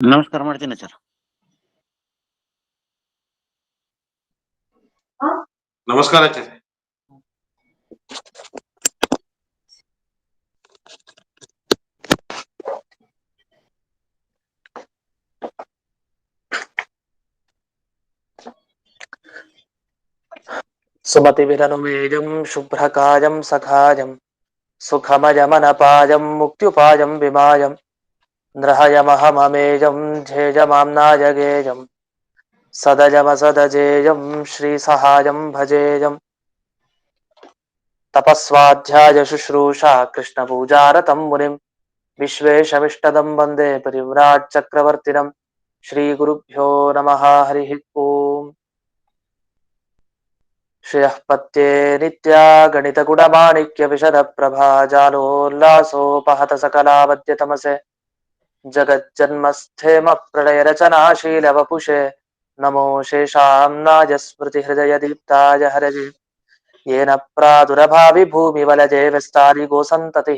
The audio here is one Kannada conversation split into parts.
ನಮಸ್ಕಾರ ಮಾಡ್ತೀನಿ ಸರ್. ನಮಸ್ಕಾರ ಆಚಾರ್ಯ. ಸುಮತಿ ವಿರನುಮೇಜಂ ಶುಭ್ರಕಾಯಂ ಸಖಾಯಂ ಸುಖಮಯಮನಪಾಯಂ ಮುಕ್ತ್ಯುಪಾಯಂ ವಿಮಾಯಂ ನೃಹಯಮಹಮಮೇಜಂ ಝೇಜಮಾಮ್ನಾಯಗೇಯಂ ಸದಜಮಸದಜೇಯಂ ಶ್ರೀಸಹಾಯಂ ಭಜೇಯಂ ತಪಸ್ವಾಧ್ಯಾಯ ಶುಶ್ರೂಷಾ ಕೃಷ್ಣಪೂಜಾರತಂ ಮುನಿಂ ವಿಶ್ವೇಶಮಿಷ್ಟದಂ ವಂದೇ ಪರಿವ್ರಾಟ್ ಚಕ್ರವರ್ತಿನಂ ಶ್ರೀಗುರುಭ್ಯೋ ನಮಃ ಹರಿ ಓಂ. ಶ್ರೇಯಃ ಪತ್ಯೇ ನಿತ್ಯಾ ಗಣಿತ ಗುಣಮಾಣಿಕ್ಯ ವಿಶದ ಪ್ರಭಾ ಜಾಲೋಲ್ಲಾಸೋಪಹತ ಸಕಲಾವದ್ಯ ತಮಸೆ ಜಗಜ್ಜನ್ಮಸ್ಥೇಮ ಪ್ರಳಯ ರಚನಾಶೀಲ ವಪುಷೆ ನಮೋ ಶೇಷಾಂನಾಯ ಸ್ಮೃತಿ ಹೃದಯ ದೀಪ್ತಾಯ ಹರಜೆ ಯೇನ ಪ್ರಾದುರಭಾವಿ ಭೂಮಿ ವಲಜೆ ವಿಸ್ತಾರಿ ಗೋಸಂತತಿ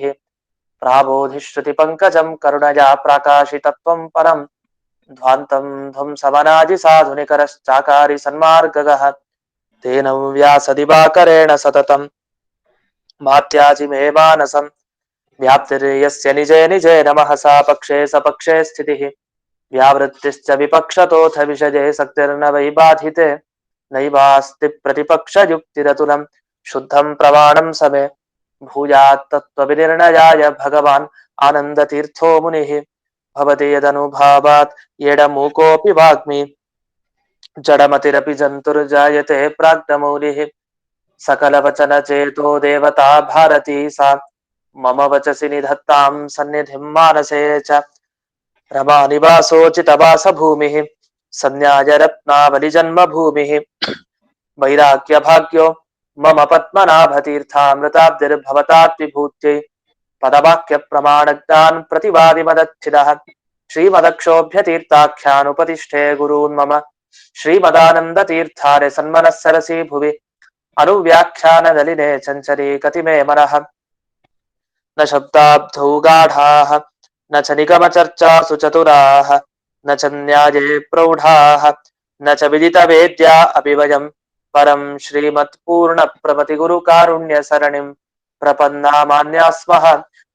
ಪ್ರಾಬೋಧಿಶ್ರುತಿ ಪಂಕಜಂ ಕರುಣಯಾ ಪ್ರಾಕಾಶಿತತ್ವಂ ಪರಂ ಧ್ವಾಂತಂ ಧ್ವಂಸವನಾದಿ ಸಾಧುನಿಕರಶ್ಚಾಕಾರಿ ಸನ್ಮಾರ್ಗಗಃ ತೇನ ವ್ಯಾಸದಿವಾಕರೇಣ ಸತತಂ ಮಾತ್ಯಾಜಿ ಮೇ ಮಾನಸಂ ವ್ಯಾಪ್ತಿರ್ಯಸ್ಯ ನಿಜೇ ನಿಜೇ ನಮಃ ಸಾ ಪಕ್ಷೇ ಸಪಕ್ಷೇ ಸ್ಥಿತಿಃ ವ್ಯಾವೃತ್ತಿಶ್ಚ ವಿಪಕ್ಷತೋಥ ವಿಷಜೇ ಸಕ್ತಿರ್ನ ವೈ ಬಾಧಿತೆ ನೈವಾಸ್ತಿ ಪ್ರತಿಪಕ್ಷ ಯುಕ್ತಿರತುಲಂ ಶುದ್ಧಂ ಪ್ರಮಾಣಂ ಸಮೇ ಭೂಯಾತ್ ತತ್ವವಿನಿರ್ಣಯಾಯ ಭಗವಾನ್ ಆನಂದತೀರ್ಥೋ ಮುನಿಃ ಭವತಿ ಯದನುಭಾವಾತ್ ಎಡಮೂಕೋಪಿ ವಾಗ್ಮಿ ಜಡಮತಿರಪಿ ಜಂತುರ್ಜಾಯತೆ ಪ್ರಾಜ್ಞಮೌಲಿಃ ಸಕಲವಚನ ಚೇತೋ ದೇವತಾ ಭಾರತೀ ಸಾ ಮಮ ವಚಸಿ ನಿಧತ್ತಾಂ ಸನ್ನಿಧಿಂ ಮಾನಸೇ ಚ ರಮಾ ನಿವಾಸೋಚಿತವಾಸ ಭೂಮಿಃ ಸಂನ್ಯಾಯ ರತ್ನಾವಲಿ ಜನ್ಮ ಭೂಮಿಃ ವೈರಾಗ್ಯ ಭಾಗ್ಯೋ ಮಮ ಪದ್ಮನಾಭತೀರ್ಥಾಮೃತಾಬ್ಧಿರ್ಭವತಾತ್ ವಿಭೂತ್ಯೈ ಪದವಾಕ್ಯ ಪ್ರಮಾಣಜ್ಞಾನ್ ಪ್ರತಿವಾದಿ ಮದಚ್ಛಿದಃ ಶ್ರೀಮದಕ್ಷೋಭ್ಯತೀರ್ಥಾಖ್ಯಾನುಪತಿಷ್ಠೆ ಗುರೂನ್ ಮಮ ಶ್ರೀಮದಾನಂದ ತೀರ್ಥಾರೆ ಸನ್ಮನಸ್ಸರಸಿ ಭುವಿ ಅನುವ್ಯಾಖ್ಯಾನದಲಿನೆ ಚಂಚರಿ ಕತಿಮೇ ಮನಃ ನ ಶಬ್ದಾಬ್ಧೌ ಗಾಢಾಃ ನ ಚ ನಿಗಮ ಚರ್ಚಾಸು ಚತುರಾಃ ನ ಚ ನ್ಯಾಯೇ ಪ್ರೌಢಾಃ ನ ಚ ವಿದಿತ ವೇದ್ಯಾ ಅಪಿ ವಯಂ ಪರಂ ಶ್ರೀಮತ್ ಪೂರ್ಣ ಪ್ರಮತಿ ಗುರು ಕಾರುಣ್ಯ ಸರಣಿಂ ಪ್ರಪನ್ನಾಮಾನ್ಯಾ ಸ್ಮಃ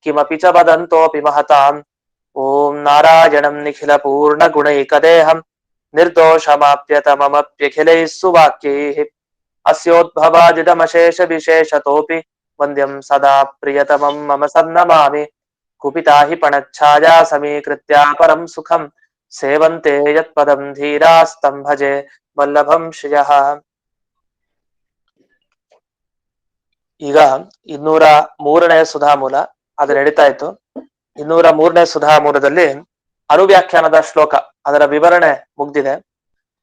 ಕಿಮಪಿ ಚ ವದಂತೋಪಿ ಮಹತಾಂ ಓಂ ನಾರಾಯಣಂ ನಿಖಿಲ ಪೂರ್ಣ ಗುಣೈಕದೇಹಂ ನಿರ್ದೋಷಮಾಪ್ಯತಮಮಪ್ಯಖಿಲೈಃ ಸುವಾಕ್ಯೈಃ ಅಸ್ಯೋದ್ಭವಾದಿದಮಶೇಷ ವಿಶೇಷತೋಪಿ ವಂದ್ಯಂ ಸದಾ ಪ್ರಿಯತಮಂ ಮಮ ಸನ್ನಮಾಮಿ ಕುಪಿತಾ ಹಿ ಪಣಚ್ಛಾಯಾ ಸಮೀಕೃತ್ಯ ಪರಂ ಸುಖಂ ಸೇವಂತೆ ಯತ್ಪದಂ ಧೀರಾಸ್ತಂ ಭಜೆ ವಲ್ಲಭಂ ಶ್ರಿಯಃ. ಈಗ 203ನೇ ಸುಧಾಮೂಲ ಅದು ನಡೀತಾ ಇತ್ತು. 203ನೇ ಸುಧಾಮೂಲದಲ್ಲಿ ಅನುವ್ಯಾಖ್ಯಾನದ ಶ್ಲೋಕ, ಅದರ ವಿವರಣೆ ಮುಗ್ದಿದೆ.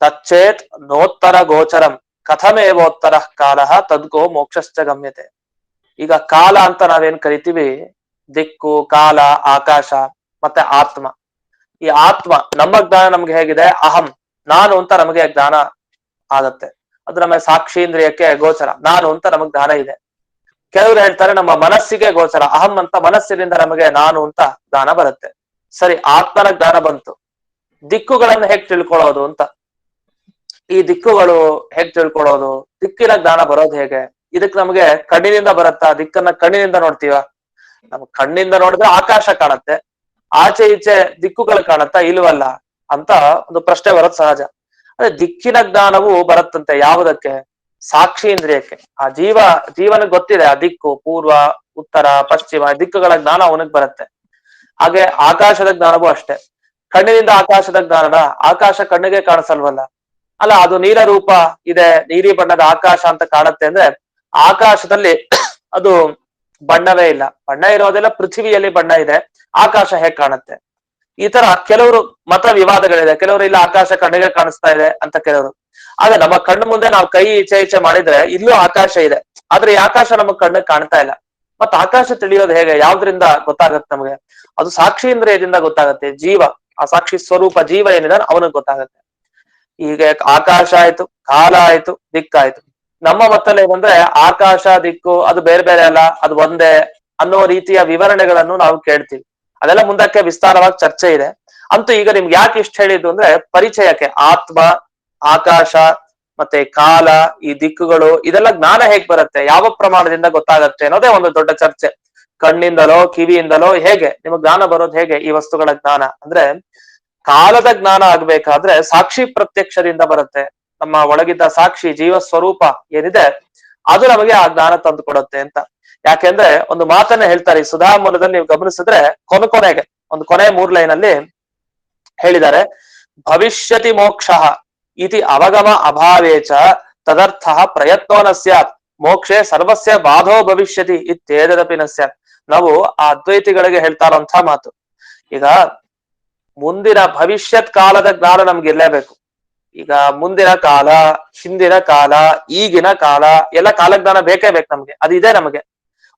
ತಚ್ಚೇತ್ ನೋತ್ತರ ಗೋಚರಂ ಕಥಮೇವೋತ್ತರ ಕಾಲ ತದ್ಗೋ ಮೋಕ್ಷಶ್ಚ ಗಮ್ಯತೆ. ಈಗ ಕಾಲ ಅಂತ ನಾವೇನ್ ಕರಿತೀವಿ, ದಿಕ್ಕು, ಕಾಲ, ಆಕಾಶ ಮತ್ತೆ ಆತ್ಮ. ಈ ಆತ್ಮ ನಮ್ಮ ಜ್ಞಾನ ನಮ್ಗೆ ಹೇಗಿದೆ, ಅಹಂ ನಾನು ಅಂತ ನಮಗೆ ಜ್ಞಾನ ಆಗತ್ತೆ. ಅದು ನಮ್ಮ ಸಾಕ್ಷೀಂದ್ರಿಯಕ್ಕೆ ಗೋಚರ, ನಾನು ಅಂತ ನಮಗ್ ಜ್ಞಾನ ಇದೆ. ಕೆಲವರು ಹೇಳ್ತಾರೆ ನಮ್ಮ ಮನಸ್ಸಿಗೆ ಗೋಚರ, ಅಹಂ ಅಂತ ಮನಸ್ಸಿನಿಂದ ನಮಗೆ ನಾನು ಅಂತ ಜ್ಞಾನ ಬರುತ್ತೆ. ಸರಿ, ಆತ್ಮನ ಜ್ಞಾನ ಬಂತು. ದಿಕ್ಕುಗಳನ್ನು ಹೇಗ್ ತಿಳ್ಕೊಳ್ಳೋದು ಅಂತ. ಈ ದಿಕ್ಕುಗಳು ಹೇಗ್ ತಿಳ್ಕೊಳ್ಳೋದು, ದಿಕ್ಕಿನ ಜ್ಞಾನ ಬರೋದು ಹೇಗೆ? ಇದಕ್ಕೆ ನಮಗೆ ಕಣ್ಣಿನಿಂದ ಬರುತ್ತಾ? ದಿಕ್ಕನ್ನ ಕಣ್ಣಿನಿಂದ ನೋಡ್ತೀವ? ನಮ್ಗೆ ಕಣ್ಣಿಂದ ನೋಡಿದ್ರೆ ಆಕಾಶ ಕಾಣತ್ತೆ, ಆಚೆ ಈಚೆ ದಿಕ್ಕುಗಳು ಕಾಣತ್ತಾ? ಇಲ್ವಲ್ಲ ಅಂತ ಒಂದು ಪ್ರಶ್ನೆ ಬರೋದು ಸಹಜ. ಅದೇ ದಿಕ್ಕಿನ ಜ್ಞಾನವು ಬರುತ್ತಂತೆ ಯಾವುದಕ್ಕೆ? ಸಾಕ್ಷೀಂದ್ರಿಯಕ್ಕೆ. ಆ ಜೀವನಿಗೆ ಗೊತ್ತಿದೆ ಆ ದಿಕ್ಕು, ಪೂರ್ವ, ಉತ್ತರ, ಪಶ್ಚಿಮ ದಿಕ್ಕುಗಳ ಜ್ಞಾನ ಅವನಿಗೆ ಬರುತ್ತೆ. ಹಾಗೆ ಆಕಾಶದ ಜ್ಞಾನವೂ ಅಷ್ಟೇ. ಕಣ್ಣಿನಿಂದ ಆಕಾಶದ ಜ್ಞಾನನ, ಆಕಾಶ ಕಣ್ಣಿಗೆ ಕಾಣಿಸಲ್ವಲ್ಲ. ಅಲ್ಲ, ಅದು ನೀಲ ರೂಪ ಇದೆ, ನೀಲಿ ಬಣ್ಣದ ಆಕಾಶ ಅಂತ ಕಾಣುತ್ತೆ ಅಂದ್ರೆ ಆಕಾಶದಲ್ಲಿ ಅದು ಬಣ್ಣವೇ ಇಲ್ಲ. ಬಣ್ಣ ಇರೋದೆಲ್ಲ ಪೃಥ್ವಿಯಲ್ಲಿ ಬಣ್ಣ ಇದೆ, ಆಕಾಶ ಹೇಗ್ ಕಾಣುತ್ತೆ? ಈ ತರ ಕೆಲವರು ಮತ ವಿವಾದಗಳಿದೆ. ಕೆಲವರು ಇಲ್ಲ ಆಕಾಶ ಕಣ್ಣಿಗೆ ಕಾಣಿಸ್ತಾ ಇದೆ ಅಂತ ಕೆಲವರು. ಆದ್ರೆ ನಮ್ಮ ಕಣ್ಣು ಮುಂದೆ ನಾವು ಕೈ ಈಚೆ ಈಚೆ ಮಾಡಿದ್ರೆ ಇಲ್ಲೂ ಆಕಾಶ ಇದೆ, ಆದ್ರೆ ಈ ಆಕಾಶ ನಮಗ್ ಕಣ್ಣಿಗೆ ಕಾಣ್ತಾ ಇಲ್ಲ. ಮತ್ತ ಆಕಾಶ ತಿಳಿಯೋದು ಹೇಗೆ? ಯಾವ್ದ್ರಿಂದ ಗೊತ್ತಾಗತ್ತೆ ನಮಗೆ? ಅದು ಸಾಕ್ಷೀಂದ್ರಿಯದಿಂದ ಗೊತ್ತಾಗತ್ತೆ. ಜೀವ, ಆ ಸಾಕ್ಷಿ ಸ್ವರೂಪ ಜೀವ ಏನಿದೆ ಅವನಿಗೆ ಗೊತ್ತಾಗತ್ತೆ. ಈಗ ಆಕಾಶ ಆಯ್ತು, ಕಾಲ ಆಯ್ತು, ದಿಕ್ಕಾಯ್ತು. ನಮ್ಮ ಮತ್ತಲ್ಲಿ ಏನಂದ್ರೆ ಆಕಾಶ ದಿಕ್ಕು ಅದು ಬೇರೆ ಬೇರೆ ಅಲ್ಲ, ಅದು ಒಂದೇ ಅನ್ನೋ ರೀತಿಯ ವಿವರಣೆಗಳನ್ನು ನಾವು ಕೇಳ್ತೀವಿ. ಅದೆಲ್ಲ ಮುಂದಕ್ಕೆ ವಿಸ್ತಾರವಾಗಿ ಚರ್ಚೆ ಇದೆ. ಅಂತೂ ಈಗ ನಿಮ್ಗೆ ಯಾಕೆ ಇಷ್ಟ ಹೇಳಿದ್ದು ಅಂದ್ರೆ ಪರಿಚಯಕ್ಕೆ ಆತ್ಮ, ಆಕಾಶ ಮತ್ತೆ ಕಾಲ, ಈ ದಿಕ್ಕುಗಳು ಇದೆಲ್ಲ ಜ್ಞಾನ ಹೇಗ್ ಬರುತ್ತೆ, ಯಾವ ಪ್ರಮಾಣದಿಂದ ಗೊತ್ತಾಗತ್ತೆ ಅನ್ನೋದೇ ಒಂದು ದೊಡ್ಡ ಚರ್ಚೆ. ಕಣ್ಣಿಂದಲೋ ಕಿವಿಯಿಂದಲೋ ಹೇಗೆ ನಿಮಗ್ ಜ್ಞಾನ ಬರೋದು, ಹೇಗೆ ಈ ವಸ್ತುಗಳ ಜ್ಞಾನ ಅಂದ್ರೆ ಕಾಲದ ಜ್ಞಾನ ಆಗ್ಬೇಕಾದ್ರೆ ಸಾಕ್ಷಿ ಪ್ರತ್ಯಕ್ಷದಿಂದ ಬರುತ್ತೆ. ನಮ್ಮ ಒಳಗಿದ್ದ ಸಾಕ್ಷಿ ಜೀವ ಸ್ವರೂಪ ಏನಿದೆ ಅದು ನಮಗೆ ಆ ಜ್ಞಾನ ತಂದು ಕೊಡುತ್ತೆ ಅಂತ. ಯಾಕೆಂದ್ರೆ ಒಂದು ಮಾತನ್ನ ಹೇಳ್ತಾರೆ ಈ ಸುಧಾಮೂಲದಲ್ಲಿ, ನೀವು ಗಮನಿಸಿದ್ರೆ ಕೊನೆಗೆ ಒಂದು ಕೊನೆ 3 ಲೈನಲ್ಲಿ ಹೇಳಿದ್ದಾರೆ, ಭವಿಷ್ಯತಿ ಮೋಕ್ಷ ಇತಿ ಅವಗಮ ಅಭಾವೇಚ ತದರ್ಥ ಪ್ರಯತ್ನೋ ನ ಸ್ಯಾತ್ ಮೋಕ್ಷೆ ಸರ್ವಸ್ಯ ಬಾಧೋ ಭವಿಷ್ಯತಿ ಇತ್ಯೇದಪಿ ನ ಸ್ಯಾತ್. ನಾವು ಆ ಅದ್ವೈತಿಗಳಿಗೆ ಹೇಳ್ತಾ ಇರುವಂತಹ ಮಾತು. ಈಗ ಮುಂದಿನ ಭವಿಷ್ಯತ್ ಕಾಲದ ಜ್ಞಾನ ನಮ್ಗೆ ಇರ್ಲೇಬೇಕು. ಈಗ ಮುಂದಿನ ಕಾಲ, ಹಿಂದಿನ ಕಾಲ, ಈಗಿನ ಕಾಲ ಎಲ್ಲ ಕಾಲಜ್ಞಾನ ಬೇಕೇ ಬೇಕು ನಮ್ಗೆ, ಅದಿದೆ ನಮಗೆ.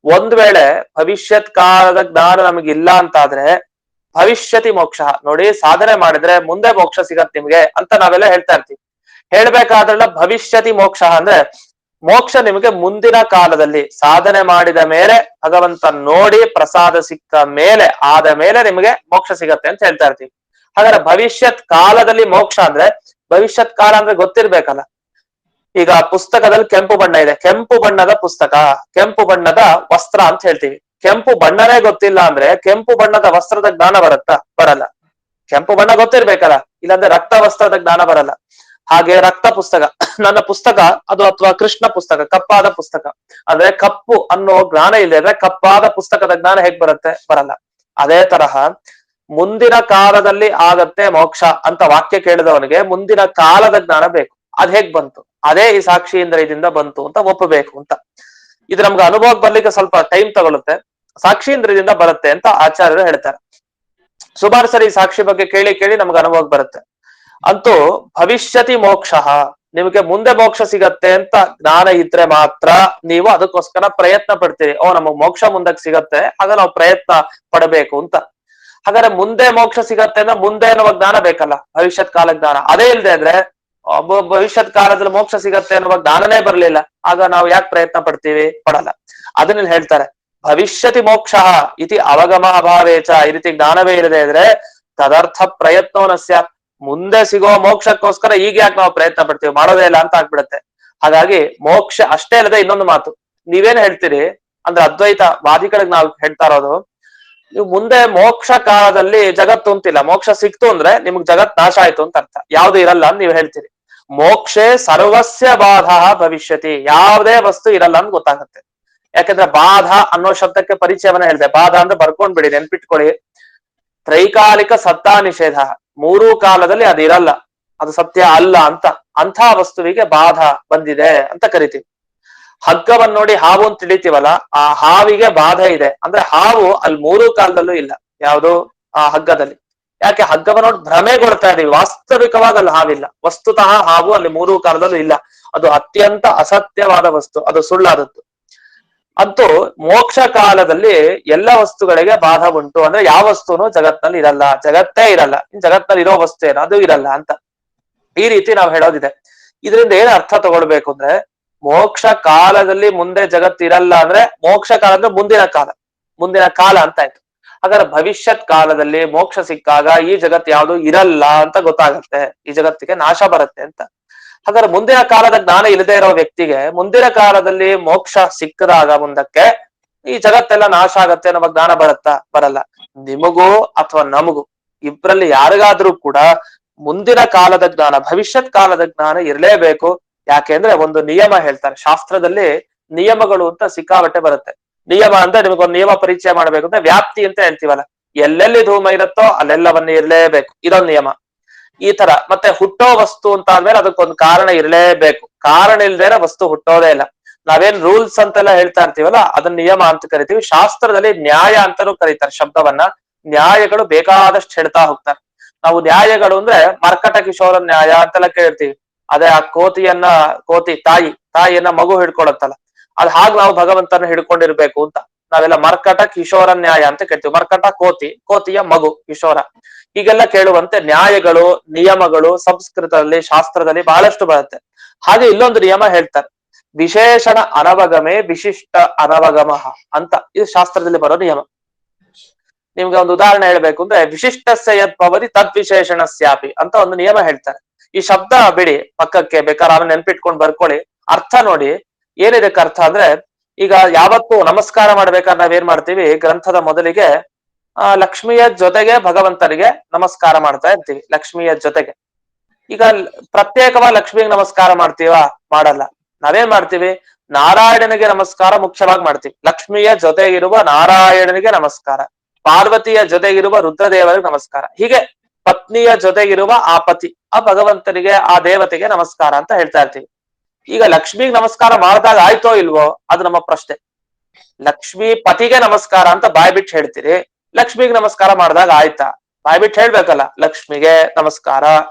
ಒಂದ್ ವೇಳೆ ಭವಿಷ್ಯತ್ ಕಾಲದ ಜ್ಞಾನ ನಮ್ಗೆ ಇಲ್ಲ ಅಂತಾದ್ರೆ ಭವಿಷ್ಯತಿ ಮೋಕ್ಷ, ನೋಡಿ ಸಾಧನೆ ಮಾಡಿದ್ರೆ ಮುಂದೆ ಮೋಕ್ಷ ಸಿಗತ್ ನಿಮ್ಗೆ ಅಂತ ನಾವೆಲ್ಲ ಹೇಳ್ತಾ ಇರ್ತೀವಿ. ಹೇಳ್ಬೇಕಾದ್ರೆಲ್ಲ ಭವಿಷ್ಯತಿ ಮೋಕ್ಷ ಅಂದ್ರೆ ಮೋಕ್ಷ ನಿಮಗೆ ಮುಂದಿನ ಕಾಲದಲ್ಲಿ ಸಾಧನೆ ಮಾಡಿದ ಮೇಲೆ, ಭಗವಂತ ನೋಡಿ ಪ್ರಸಾದ ಸಿಕ್ಕ ಮೇಲೆ, ಆದ ಮೇಲೆ ನಿಮಗೆ ಮೋಕ್ಷ ಸಿಗತ್ತೆ ಅಂತ ಹೇಳ್ತಾ ಇರ್ತೀವಿ. ಹಾಗಾದ್ರೆ ಭವಿಷ್ಯತ್ ಕಾಲದಲ್ಲಿ ಮೋಕ್ಷ ಅಂದ್ರೆ ಭವಿಷ್ಯತ್ ಕಾಲ ಅಂದ್ರೆ ಗೊತ್ತಿರ್ಬೇಕಲ್ಲ. ಈಗ ಪುಸ್ತಕದಲ್ಲಿ ಕೆಂಪು ಬಣ್ಣ ಇದೆ, ಕೆಂಪು ಬಣ್ಣದ ಪುಸ್ತಕ, ಕೆಂಪು ಬಣ್ಣದ ವಸ್ತ್ರ ಅಂತ ಹೇಳ್ತೀವಿ. ಕೆಂಪು ಬಣ್ಣನೇ ಗೊತ್ತಿಲ್ಲ ಅಂದ್ರೆ ಕೆಂಪು ಬಣ್ಣದ ವಸ್ತ್ರದ ಜ್ಞಾನ ಬರುತ್ತಾ? ಬರಲ್ಲ. ಕೆಂಪು ಬಣ್ಣ ಗೊತ್ತಿರ್ಬೇಕಲ್ಲ, ಇಲ್ಲಾಂದ್ರೆ ರಕ್ತ ವಸ್ತ್ರದ ಜ್ಞಾನ ಬರಲ್ಲ. ಹಾಗೆ ರಕ್ತ ಪುಸ್ತಕ, ನನ್ನ ಪುಸ್ತಕ ಅದು, ಅಥವಾ ಕೃಷ್ಣ ಪುಸ್ತಕ ಕಪ್ಪಾದ ಪುಸ್ತಕ ಅಂದ್ರೆ ಕಪ್ಪು ಅನ್ನೋ ಜ್ಞಾನ ಇಲ್ಲದ್ರೆ ಕಪ್ಪಾದ ಪುಸ್ತಕದ ಜ್ಞಾನ ಹೇಗ್ ಬರುತ್ತೆ? ಬರಲ್ಲ. ಅದೇ ತರಹ ಮುಂದಿನ ಕಾಲದಲ್ಲಿ ಆಗತ್ತೆ ಮೋಕ್ಷ ಅಂತ ವಾಕ್ಯ ಕೇಳಿದವನಿಗೆ ಮುಂದಿನ ಕಾಲದ ಜ್ಞಾನ ಬೇಕು. ಅದ್ ಹೇಗ್ ಬಂತು? ಅದೇ ಈ ಸಾಕ್ಷಿ ಇಂದ್ರಿಯದಿಂದ ಬಂತು ಅಂತ ಒಪ್ಪಬೇಕು ಅಂತ. ಇದು ನಮ್ಗೆ ಅನುಭವಕ್ಕೆ ಬರ್ಲಿಕ್ಕೆ ಸ್ವಲ್ಪ ಟೈಮ್ ತಗೊಳುತ್ತೆ. ಸಾಕ್ಷಿ ಇಂದ್ರಿಯದಿಂದ ಬರುತ್ತೆ ಅಂತ ಆಚಾರ್ಯರು ಹೇಳ್ತಾರೆ. ಸುಮಾರು ಸರಿ ಸಾಕ್ಷಿ ಬಗ್ಗೆ ಕೇಳಿ ಕೇಳಿ ನಮ್ಗೆ ಅನುಭವಕ್ಕೆ ಬರುತ್ತೆ. ಅಂತೂ ಭವಿಷ್ಯತಿ ಮೋಕ್ಷ, ನಿಮಗೆ ಮುಂದೆ ಮೋಕ್ಷ ಸಿಗತ್ತೆ ಅಂತ ಜ್ಞಾನ ಇದ್ರೆ ಮಾತ್ರ ನೀವು ಅದಕ್ಕೋಸ್ಕರ ಪ್ರಯತ್ನ ಪಡ್ತೀರಿ. ನಮಗ್ ಮೋಕ್ಷ ಮುಂದಕ್ಕೆ ಸಿಗತ್ತೆ, ಆಗ ನಾವು ಪ್ರಯತ್ನ ಪಡಬೇಕು ಅಂತ. ಹಾಗಾದ್ರೆ ಮುಂದೆ ಮೋಕ್ಷ ಸಿಗತ್ತೆ ಅಂದ್ರೆ ಮುಂದೆ ಅನ್ನುವ ಜ್ಞಾನ ಬೇಕಲ್ಲ, ಭವಿಷ್ಯತ್ ಕಾಲ ಜ್ಞಾನ. ಅದೇ ಇಲ್ದೆ ಅಂದ್ರೆ ಭವಿಷ್ಯತ್ ಕಾಲದಲ್ಲಿ ಮೋಕ್ಷ ಸಿಗತ್ತೆ ಅನ್ನುವ ಜ್ಞಾನನೇ ಬರ್ಲಿಲ್ಲ, ಆಗ ನಾವು ಯಾಕೆ ಪ್ರಯತ್ನ ಪಡ್ತೀವಿ? ಪಡಲ್ಲ. ಅದನ್ನ ಹೇಳ್ತಾರೆ, ಭವಿಷ್ಯತಿ ಮೋಕ್ಷ ಇತಿ ಅವಗಮ ಅಭಾವೇಚ, ಈ ರೀತಿ ಜ್ಞಾನವೇ ಇರದೆ ಇದ್ರೆ ತದರ್ಥ ಪ್ರಯತ್ನೋ ನ ಸ್ಯಾತ್, ಮುಂದೆ ಸಿಗೋ ಮೋಕ್ಷಕ್ಕೋಸ್ಕರ ಈಗ ಯಾಕೆ ನಾವು ಪ್ರಯತ್ನ ಪಡ್ತೀವಿ, ಮಾಡೋದೇ ಇಲ್ಲ ಅಂತ ಆಗ್ಬಿಡುತ್ತೆ. ಹಾಗಾಗಿ ಮೋಕ್ಷ ಅಷ್ಟೇ ಅಲ್ಲದೆ ಇನ್ನೊಂದು ಮಾತು ನೀವೇನ್ ಹೇಳ್ತೀರಿ ಅಂದ್ರೆ ಅದ್ವೈತ ವಾದಿಗಳಿಗೆ ನಾವು ಹೇಳ್ತಾ ಇರೋದು, ನೀವು ಮುಂದೆ ಮೋಕ್ಷ ಕಾಲದಲ್ಲಿ ಜಗತ್ತು ಅಂತಿಲ್ಲ, ಮೋಕ್ಷ ಸಿಕ್ತು ಅಂದ್ರೆ ನಿಮ್ಗ್ ಜಗತ್ ನಾಶ ಆಯ್ತು ಅಂತ ಅರ್ಥ, ಯಾವ್ದು ಇರಲ್ಲ ಅಂತ ನೀವು ಹೇಳ್ತೀರಿ. ಮೋಕ್ಷೆ ಸರ್ವಸ್ಯ ಬಾಧ ಭವಿಷ್ಯತಿ, ಯಾವುದೇ ವಸ್ತು ಇರಲ್ಲ ಅಂತ ಗೊತ್ತಾಗುತ್ತೆ. ಯಾಕಂದ್ರೆ ಬಾಧ ಅನ್ನೋ ಶಬ್ದಕ್ಕೆ ಪರಿಚಯವನ್ನ ಹೇಳಿದೆ. ಬಾಧ ಅಂದ್ರೆ ಬರ್ಕೊಂಡ್ಬಿಡಿ, ನೆನ್ಪಿಟ್ಕೊಳ್ಳಿ. ತ್ರೈಕಾಲಿಕ ಸತ್ತಾ ನಿಷೇಧ, 3 ಕಾಲದಲ್ಲಿ ಅದಿರಲ್ಲ, ಅದು ಸತ್ಯ ಅಲ್ಲ ಅಂತ, ಅಂಥ ವಸ್ತುವಿಗೆ ಬಾಧ ಬಂದಿದೆ ಅಂತ ಕರಿತೀವಿ. ಹಗ್ಗವನ್ನ ನೋಡಿ ಹಾವು ಅಂತ ತಿಳಿತೀವಲ್ಲ, ಆ ಹಾವಿಗೆ ಬಾಧ ಇದೆ ಅಂದ್ರೆ ಹಾವು ಅಲ್ಲಿ 3 ಕಾಲದಲ್ಲೂ ಇಲ್ಲ. ಯಾವುದು? ಆ ಹಗ್ಗದಲ್ಲಿ. ಯಾಕೆ? ಹಗ್ಗವ ನೋಡಿ ಭ್ರಮೆಗೊಳ್ತಾ ಇದೀವಿ, ವಾಸ್ತವಿಕವಾಗಿ ಅಲ್ಲಿ ಹಾವಿಲ್ಲ. ವಸ್ತುತಃ ಹಾವು ಅಲ್ಲಿ 3 ಕಾಲದಲ್ಲೂ ಇಲ್ಲ, ಅದು ಅತ್ಯಂತ ಅಸತ್ಯವಾದ ವಸ್ತು, ಅದು ಸುಳ್ಳಾದದ್ದು. ಅಂತೂ ಮೋಕ್ಷ ಕಾಲದಲ್ಲಿ ಎಲ್ಲ ವಸ್ತುಗಳಿಗೆ ಬಾಧ ಉಂಟು ಅಂದ್ರೆ ಯಾವ ವಸ್ತುನು ಜಗತ್ನಲ್ಲಿ ಇರಲ್ಲ, ಜಗತ್ತೇ ಇರಲ್ಲ, ಜಗತ್ನಲ್ಲಿ ಇರೋ ವಸ್ತು ಏನೋ ಅದು ಇರಲ್ಲ ಅಂತ ಈ ರೀತಿ ನಾವು ಹೇಳೋದಿದೆ. ಇದರಿಂದ ಏನ್ ಅರ್ಥ ತಗೊಳ್ಬೇಕು ಅಂದ್ರೆ, ಮೋಕ್ಷ ಕಾಲದಲ್ಲಿ ಮುಂದೆ ಜಗತ್ತು ಇರಲ್ಲ ಅಂದ್ರೆ ಮೋಕ್ಷ ಕಾಲ ಅಂದ್ರೆ ಮುಂದಿನ ಕಾಲ ಅಂತ ಆಯ್ತು. ಹಾಗಾದ್ರೆ ಭವಿಷ್ಯತ್ ಕಾಲದಲ್ಲಿ ಮೋಕ್ಷ ಸಿಕ್ಕಾಗ ಈ ಜಗತ್ ಯಾವುದು ಇರಲ್ಲ ಅಂತ ಗೊತ್ತಾಗತ್ತೆ, ಈ ಜಗತ್ತಿಗೆ ನಾಶ ಬರುತ್ತೆ ಅಂತ. ಹಾಗಾದ್ರೆ ಮುಂದಿನ ಕಾಲದ ಜ್ಞಾನ ಇಲ್ಲದೆ ಇರೋ ವ್ಯಕ್ತಿಗೆ ಮುಂದಿನ ಕಾಲದಲ್ಲಿ ಮೋಕ್ಷ ಸಿಕ್ಕದಾಗ ಮುಂದಕ್ಕೆ ಈ ಜಗತ್ತೆಲ್ಲ ನಾಶ ಆಗತ್ತೆ ಅನ್ನೋ ಜ್ಞಾನ ಬರುತ್ತಾ? ಬರಲ್ಲ. ನಿಮಗೂ ಅಥವಾ ನಮಗೂ ಇಬ್ಬರಲ್ಲಿ ಯಾರಿಗಾದ್ರೂ ಕೂಡ ಮುಂದಿನ ಕಾಲದ ಜ್ಞಾನ, ಭವಿಷ್ಯತ್ ಕಾಲದ ಜ್ಞಾನ ಇರಲೇಬೇಕು. ಯಾಕೆಂದ್ರೆ ಒಂದು ನಿಯಮ ಹೇಳ್ತಾರೆ ಶಾಸ್ತ್ರದಲ್ಲಿ, ನಿಯಮಗಳು ಅಂತ ಸಿಕ್ಕಾಬಟ್ಟೆ ಬರುತ್ತೆ. ನಿಯಮ ಅಂದ್ರೆ ನಿಮಗೊಂದು ನಿಯಮ ಪರಿಚಯ ಮಾಡ್ಬೇಕು ಅಂದ್ರೆ ವ್ಯಾಪ್ತಿ ಅಂತ ಹೇಳ್ತೀವಲ್ಲ, ಎಲ್ಲೆಲ್ಲಿ ಧೂಮ ಇರುತ್ತೋ ಅಲ್ಲೆಲ್ಲವನ್ನ ಇರಲೇಬೇಕು, ಇದೊಂದು ನಿಯಮ. ಈ ತರ ಮತ್ತೆ ಹುಟ್ಟೋ ವಸ್ತು ಅಂತ ಆದ್ಮೇಲೆ ಅದಕ್ಕೊಂದು ಕಾರಣ ಇರಲೇಬೇಕು, ಕಾರಣ ಇಲ್ದೇನೆ ವಸ್ತು ಹುಟ್ಟೋದೇ ಇಲ್ಲ. ನಾವೇನ್ ರೂಲ್ಸ್ ಅಂತೆಲ್ಲ ಹೇಳ್ತಾ ಇರ್ತೀವಲ್ಲ ಅದನ್ನ ನಿಯಮ ಅಂತ ಕರಿತೀವಿ. ಶಾಸ್ತ್ರದಲ್ಲಿ ನ್ಯಾಯ ಅಂತಾನೂ ಕರೀತಾರೆ ಶಬ್ದವನ್ನ. ನ್ಯಾಯಗಳು ಬೇಕಾದಷ್ಟು ಹೇಳ್ತಾ ಹೋಗ್ತಾರೆ. ನಾವು ನ್ಯಾಯಗಳು ಅಂದ್ರೆ ಮರ್ಕಟ ಕಿಶೋರ ನ್ಯಾಯ ಅಂತೆಲ್ಲ ಕೇಳ್ತೀವಿ. ಅದೇ ಆ ಕೋತಿ ತಾಯಿಯನ್ನ ಮಗು ಹಿಡ್ಕೊಳತ್ತಲ್ಲ, ಅದ್ ಹಾಗೆ ನಾವು ಭಗವಂತನ ಹಿಡ್ಕೊಂಡಿರ್ಬೇಕು ಅಂತ ನಾವೆಲ್ಲ ಮರ್ಕಟ ಕಿಶೋರ ನ್ಯಾಯ ಅಂತ ಕೇಳ್ತೀವಿ. ಮರ್ಕಟ ಕೋತಿಯ ಮಗು ಕಿಶೋರ, ಹೀಗೆಲ್ಲ ಕೇಳುವಂತೆ ನ್ಯಾಯಗಳು ನಿಯಮಗಳು ಸಂಸ್ಕೃತದಲ್ಲಿ ಶಾಸ್ತ್ರದಲ್ಲಿ ಬಹಳಷ್ಟು ಬರುತ್ತೆ. ಹಾಗೆ ಇಲ್ಲೊಂದು ನಿಯಮ ಹೇಳ್ತಾರೆ, ವಿಶೇಷಣ ಅನವಗಮೆ ವಿಶಿಷ್ಟ ಅನವಗಮ ಅಂತ, ಇದು ಶಾಸ್ತ್ರದಲ್ಲಿ ಬರೋ ನಿಯಮ. ನಿಮ್ಗೆ ಒಂದು ಉದಾಹರಣೆ ಹೇಳ್ಬೇಕು ಅಂದ್ರೆ ವಿಶಿಷ್ಟಸ್ಯ ಯತ್ ಭವತಿ ತದ್ ವಿಶೇಷಣಸ್ಯಾಪಿ ಅಂತ ಒಂದು ನಿಯಮ ಹೇಳ್ತಾರೆ. ಈ ಶಬ್ದ ಬಿಡಿ ಪಕ್ಕಕ್ಕೆ, ಬೇಕಾದ್ರೆ ಅವನ್ನ ನೆನ್ಪಿಟ್ಕೊಂಡು ಬರ್ಕೊಳ್ಳಿ. ಅರ್ಥ ನೋಡಿ ಏನಿದಕ್ಕೆ ಅರ್ಥ ಅಂದ್ರೆ, ಈಗ ಯಾವತ್ತು ನಮಸ್ಕಾರ ಮಾಡ್ಬೇಕಾದ್ರೆ ನಾವೇನ್ ಮಾಡ್ತೀವಿ, ಗ್ರಂಥದ ಮೊದಲಿಗೆ ಲಕ್ಷ್ಮಿಯ ಜೊತೆಗೆ ಭಗವಂತನಿಗೆ ನಮಸ್ಕಾರ ಮಾಡ್ತಾ ಇರ್ತೀವಿ, ಲಕ್ಷ್ಮಿಯ ಜೊತೆಗೆ. ಈಗ ಪ್ರತ್ಯೇಕವಾಗಿ ಲಕ್ಷ್ಮಿಗೆ ನಮಸ್ಕಾರ ಮಾಡ್ತೀವ? ಮಾಡಲ್ಲ. ನಾವೇನ್ ಮಾಡ್ತೀವಿ, ನಾರಾಯಣನಿಗೆ ನಮಸ್ಕಾರ ಮುಖ್ಯವಾಗಿ ಮಾಡ್ತೀವಿ. ಲಕ್ಷ್ಮಿಯ ಜೊತೆಗಿರುವ ನಾರಾಯಣನಿಗೆ ನಮಸ್ಕಾರ, ಪಾರ್ವತಿಯ ಜೊತೆಗಿರುವ ರುದ್ರದೇವರಿಗೆ ನಮಸ್ಕಾರ, ಹೀಗೆ ಪತ್ನಿಯ ಜೊತೆಗಿರುವ ಆ ಪತಿ, ಆ ಭಗವಂತನಿಗೆ, ಆ ದೇವತೆಗೆ ನಮಸ್ಕಾರ ಅಂತ ಹೇಳ್ತಾ ಇರ್ತೀವಿ. ಈಗ ಲಕ್ಷ್ಮಿಗೆ ನಮಸ್ಕಾರ ಮಾಡಿದಾಗ ಆಯ್ತೋ ಇಲ್ವೋ ಅದು ನಮ್ಮ ಪ್ರಶ್ನೆ. ಲಕ್ಷ್ಮಿ ಪತಿಗೆ ನಮಸ್ಕಾರ ಅಂತ ಬಾಯ್ಬಿಟ್ಟು ಹೇಳ್ತೀರಿ, ಲಕ್ಷ್ಮಿಗೆ ನಮಸ್ಕಾರ ಮಾಡಿದಾಗ ಆಯ್ತಾ? ಬಾಯ್ಬಿಟ್ಟು ಹೇಳ್ಬೇಕಲ್ಲ, ಲಕ್ಷ್ಮಿಗೆ ನಮಸ್ಕಾರ,